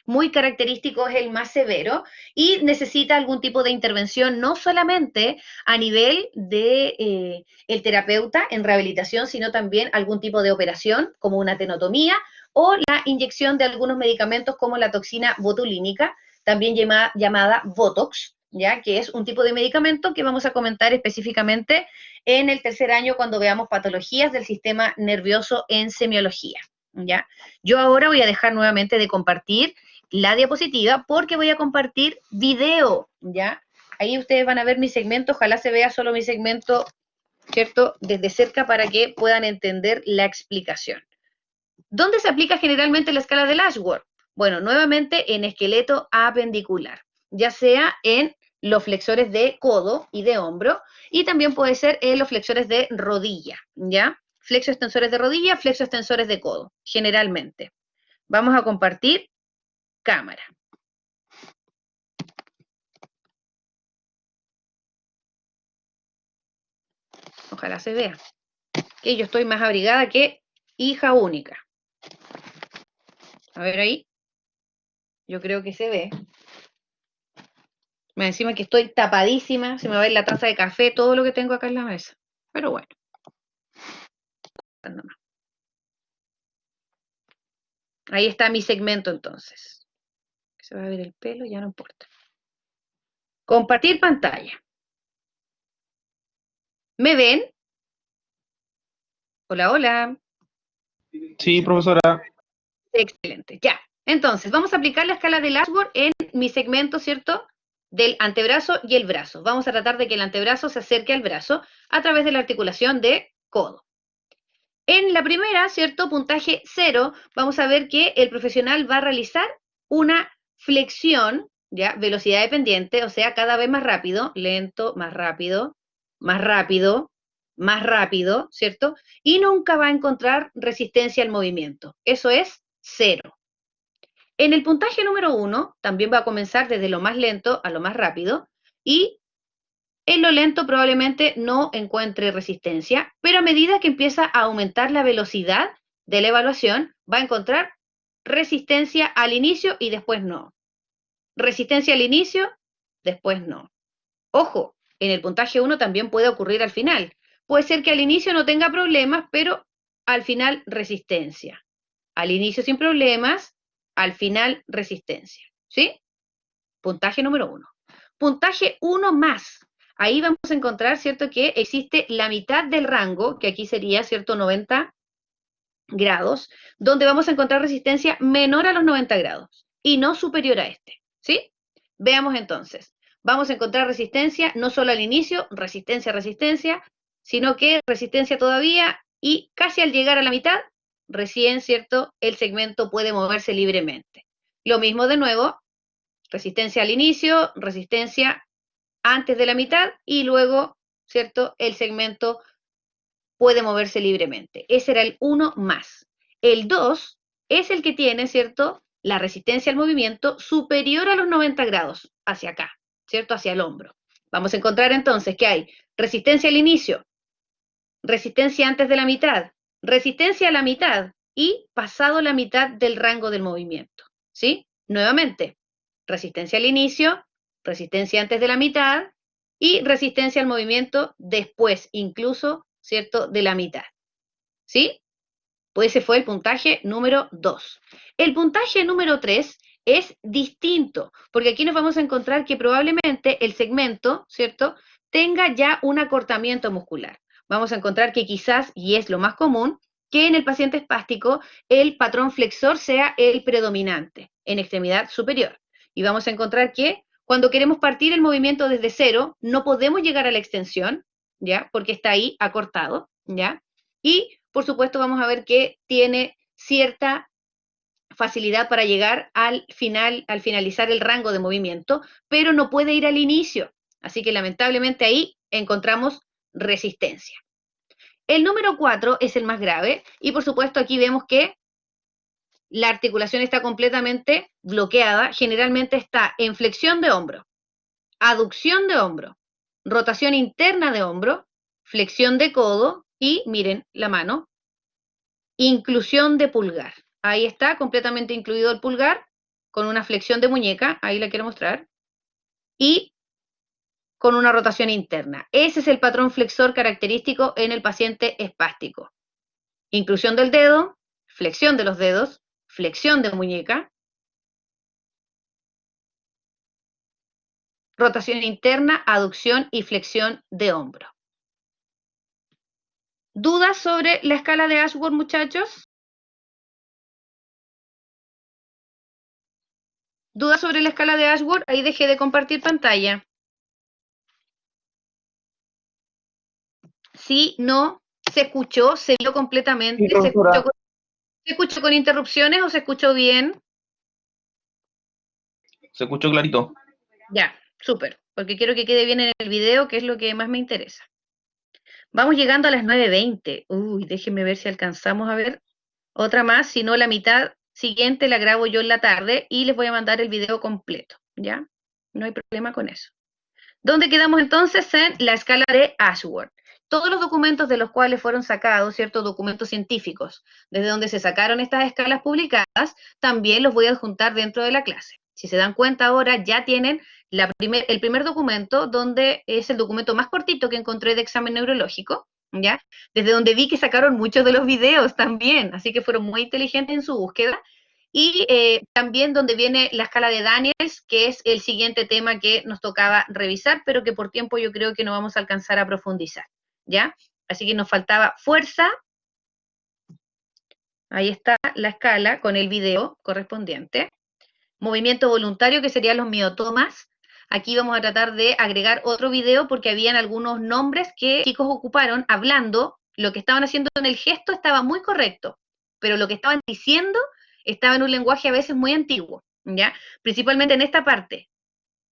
Speaker 1: muy característico, es el más severo y necesita algún tipo de intervención, no solamente a nivel de el terapeuta en rehabilitación, sino también algún tipo de operación, como una tenotomía o la inyección de algunos medicamentos como la toxina botulínica, también llamada Botox, ¿ya? Que es un tipo de medicamento que vamos a comentar específicamente en el tercer año cuando veamos patologías del sistema nervioso en semiología, ¿ya? Yo ahora voy a dejar nuevamente de compartir la diapositiva porque voy a compartir video, ¿ya? Ahí ustedes van a ver mi segmento, ojalá se vea solo mi segmento, ¿cierto?, desde cerca para que puedan entender la explicación. ¿Dónde se aplica generalmente la escala del Ashworth? Bueno, nuevamente en esqueleto apendicular, ya sea en los flexores de codo y de hombro, y también puede ser en los flexores de rodilla, ¿ya? Flexo extensores de rodilla, flexo extensores de codo, generalmente. Vamos a compartir cámara. Ojalá se vea. Que yo estoy más abrigada que hija única. A ver ahí. Yo creo que se ve. Me encima que estoy tapadísima, se me va a ir la taza de café, todo lo que tengo acá en la mesa. Pero bueno. Ahí está mi segmento entonces. Se va a ver el pelo, ya no importa. Compartir pantalla. ¿Me ven? Hola, hola.
Speaker 5: Sí, profesora.
Speaker 1: Excelente, ya. Entonces, vamos a aplicar la escala del Ashworth en mi segmento, ¿cierto? Del antebrazo y el brazo. Vamos a tratar de que el antebrazo se acerque al brazo a través de la articulación de codo. En la primera, ¿cierto? Puntaje 0, vamos a ver que el profesional va a realizar una flexión, ¿ya? Velocidad dependiente, o sea, cada vez más rápido, lento, más rápido, más rápido, más rápido, ¿cierto? Y nunca va a encontrar resistencia al movimiento. Eso es 0. En el puntaje número 1, también va a comenzar desde lo más lento a lo más rápido, y en lo lento probablemente no encuentre resistencia, pero a medida que empieza a aumentar la velocidad de la evaluación, va a encontrar resistencia al inicio y después no. Resistencia al inicio, después no. Ojo, en el puntaje 1 también puede ocurrir al final. Puede ser que al inicio no tenga problemas, pero al final resistencia. Al inicio sin problemas, al final resistencia. ¿Sí? Puntaje número 1. Puntaje 1 más. Ahí vamos a encontrar, ¿cierto?, que existe la mitad del rango, que aquí sería, ¿cierto?, 90 grados, donde vamos a encontrar resistencia menor a los 90 grados y no superior a este, ¿sí? Veamos entonces. Vamos a encontrar resistencia no solo al inicio, resistencia, sino que resistencia todavía y casi al llegar a la mitad, recién, ¿cierto?, el segmento puede moverse libremente. Lo mismo de nuevo, resistencia al inicio, resistencia antes de la mitad y luego, ¿cierto?, el segmento puede moverse libremente. Ese era el 1 más. El 2 es el que tiene, ¿cierto?, la resistencia al movimiento superior a los 90 grados, hacia acá, ¿cierto?, hacia el hombro. Vamos a encontrar entonces que hay resistencia al inicio, resistencia antes de la mitad, resistencia a la mitad y pasado la mitad del rango del movimiento, ¿sí? Nuevamente, resistencia al inicio, resistencia antes de la mitad y resistencia al movimiento después, incluso, ¿cierto?, de la mitad, ¿sí? Pues ese fue el puntaje número 2. El puntaje número 3 es distinto, porque aquí nos vamos a encontrar que probablemente el segmento, ¿cierto?, tenga ya un acortamiento muscular. Vamos a encontrar que quizás, y es lo más común, que en el paciente espástico el patrón flexor sea el predominante en extremidad superior. Y vamos a encontrar que cuando queremos partir el movimiento desde cero, no podemos llegar a la extensión, ¿ya? Porque está ahí acortado, ¿ya? Y, por supuesto, vamos a ver que tiene cierta facilidad para llegar al finalizar el rango de movimiento, pero no puede ir al inicio. Así que, lamentablemente, ahí encontramos resistencia. El número 4 es el más grave y, por supuesto, aquí vemos que la articulación está completamente bloqueada. Generalmente está en flexión de hombro, aducción de hombro, rotación interna de hombro, flexión de codo y, miren, la mano, inclusión de pulgar. Ahí está completamente incluido el pulgar con una flexión de muñeca, ahí la quiero mostrar, y con una rotación interna. Ese es el patrón flexor característico en el paciente espástico. Inclusión del dedo, flexión de los dedos, flexión de muñeca, rotación interna, aducción y flexión de hombro. ¿Dudas sobre la escala de Ashworth, muchachos? ¿Dudas sobre la escala de Ashworth? Ahí dejé de compartir pantalla. Sí, no, se escuchó, se vio completamente,
Speaker 5: Sí, profesora.
Speaker 1: ¿se escuchó con interrupciones o se escuchó bien?
Speaker 5: Se escuchó clarito.
Speaker 1: Ya, súper, porque quiero que quede bien en el video, que es lo que más me interesa. Vamos llegando a las 9:20. Uy, déjenme ver si alcanzamos a ver otra más, si no la mitad siguiente la grabo yo en la tarde y les voy a mandar el video completo, ¿ya? No hay problema con eso. ¿Dónde quedamos entonces? En la escala de Ashworth. Todos los documentos de los cuales fueron sacados, ciertos documentos científicos, desde donde se sacaron estas escalas publicadas, también los voy a adjuntar dentro de la clase. Si se dan cuenta ahora, ya tienen el primer documento, donde es el documento más cortito que encontré de examen neurológico, ¿ya? Desde donde vi que sacaron muchos de los videos también, así que fueron muy inteligentes en su búsqueda. Y también donde viene la escala de Daniels, que es el siguiente tema que nos tocaba revisar, pero que por tiempo yo creo que no vamos a alcanzar a profundizar, ¿ya? Así que nos faltaba fuerza. Ahí está la escala con el video correspondiente. Movimiento voluntario, que serían los miotomas. Aquí vamos a tratar de agregar otro video porque habían algunos nombres que chicos ocuparon hablando. Lo que estaban haciendo en el gesto estaba muy correcto, pero lo que estaban diciendo estaba en un lenguaje a veces muy antiguo, ¿ya? Principalmente en esta parte,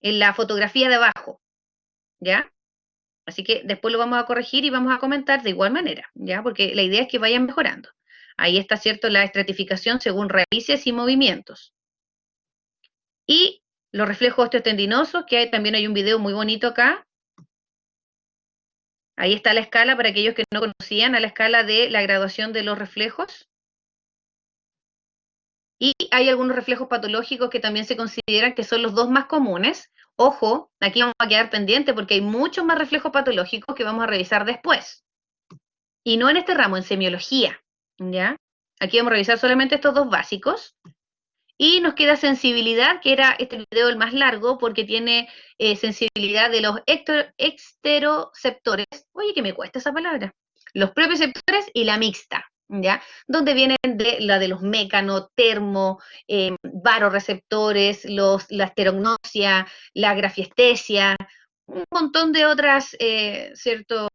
Speaker 1: en la fotografía de abajo, ¿ya? Así que después lo vamos a corregir y vamos a comentar de igual manera, ¿ya? Porque la idea es que vayan mejorando. Ahí está, ¿cierto?, la estratificación según raíces y movimientos. Y los reflejos osteotendinosos, que también hay un video muy bonito acá. Ahí está la escala para aquellos que no conocían, a la escala de la graduación de los reflejos. Y hay algunos reflejos patológicos que también se consideran que son los dos más comunes. Ojo, aquí vamos a quedar pendientes porque hay muchos más reflejos patológicos que vamos a revisar después. Y no en este ramo, en semiología, ¿ya? Aquí vamos a revisar solamente estos dos básicos. Y nos queda sensibilidad, que era este video el más largo, porque tiene sensibilidad de los exteroceptores. Oye, que me cuesta esa palabra. Los propioceptores y la mixta, ¿ya? Donde vienen la de los mécano, termo, varoreceptores, la esterognosia, la grafiestesia, un montón de otras, ¿cierto?,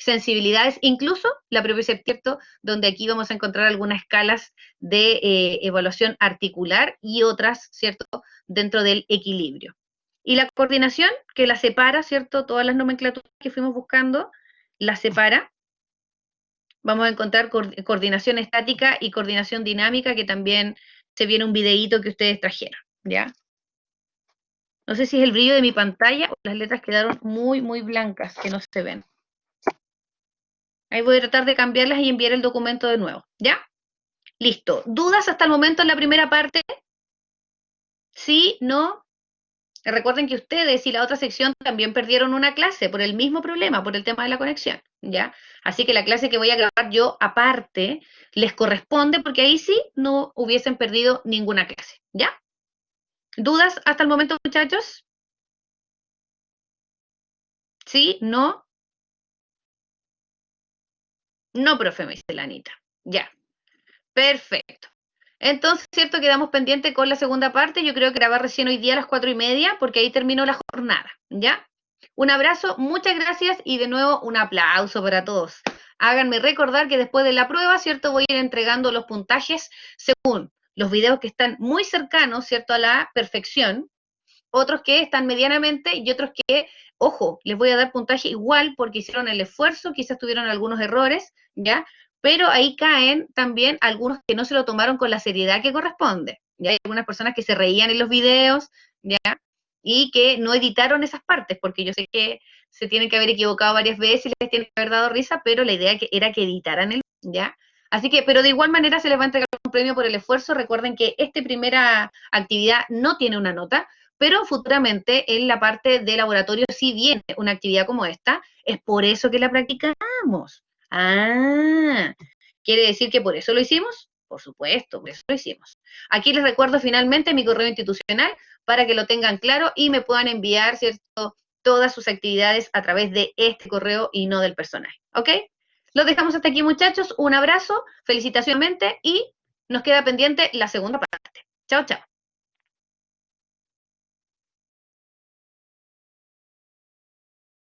Speaker 1: sensibilidades, incluso la propioceptor, donde aquí vamos a encontrar algunas escalas de evaluación articular y otras, ¿cierto?, dentro del equilibrio. Y la coordinación, que la separa, ¿cierto?, todas las nomenclaturas que fuimos buscando, la separa. Vamos a encontrar coordinación estática y coordinación dinámica, que también se viene un videíto que ustedes trajeron, ¿ya? No sé si es el brillo de mi pantalla o las letras quedaron muy, muy blancas, que no se ven. Ahí voy a tratar de cambiarlas y enviar el documento de nuevo, ¿ya? Listo. ¿Dudas hasta el momento en la primera parte? ¿Sí? ¿No? Recuerden que ustedes y la otra sección también perdieron una clase por el mismo problema, por el tema de la conexión, ¿ya? Así que la clase que voy a grabar yo aparte les corresponde porque ahí sí no hubiesen perdido ninguna clase, ¿ya? ¿Dudas hasta el momento, muchachos? ¿Sí? ¿No? No, profe, me dice la Anita. Ya. Perfecto. Entonces, ¿cierto? Quedamos pendientes con la segunda parte. Yo creo que grabar recién hoy día a las 4:30, porque ahí terminó la jornada, ¿ya? Un abrazo, muchas gracias y de nuevo un aplauso para todos. Háganme recordar que después de la prueba, ¿cierto? Voy a ir entregando los puntajes según los videos que están muy cercanos, ¿cierto?, a la perfección, otros que están medianamente y otros que, ojo, les voy a dar puntaje igual porque hicieron el esfuerzo, quizás tuvieron algunos errores, ¿ya? Pero ahí caen también algunos que no se lo tomaron con la seriedad que corresponde. Ya hay algunas personas que se reían en los videos, ¿ya? Y que no editaron esas partes, porque yo sé que se tienen que haber equivocado varias veces y les tiene que haber dado risa, pero la idea era que editaran el, ¿ya? Así que, pero de igual manera se les va a entregar un premio por el esfuerzo. Recuerden que esta primera actividad no tiene una nota, pero futuramente en la parte de laboratorio sí viene una actividad como esta. Es por eso que la practicamos. Ah, ¿quiere decir que por eso lo hicimos? Por supuesto, por eso lo hicimos. Aquí les recuerdo finalmente mi correo institucional para que lo tengan claro y me puedan enviar, ¿cierto?, todas sus actividades a través de este correo y no del personal. ¿Ok? Los dejamos hasta aquí, muchachos. Un abrazo, felicitaciones y nos queda pendiente la segunda parte. Chao, chao.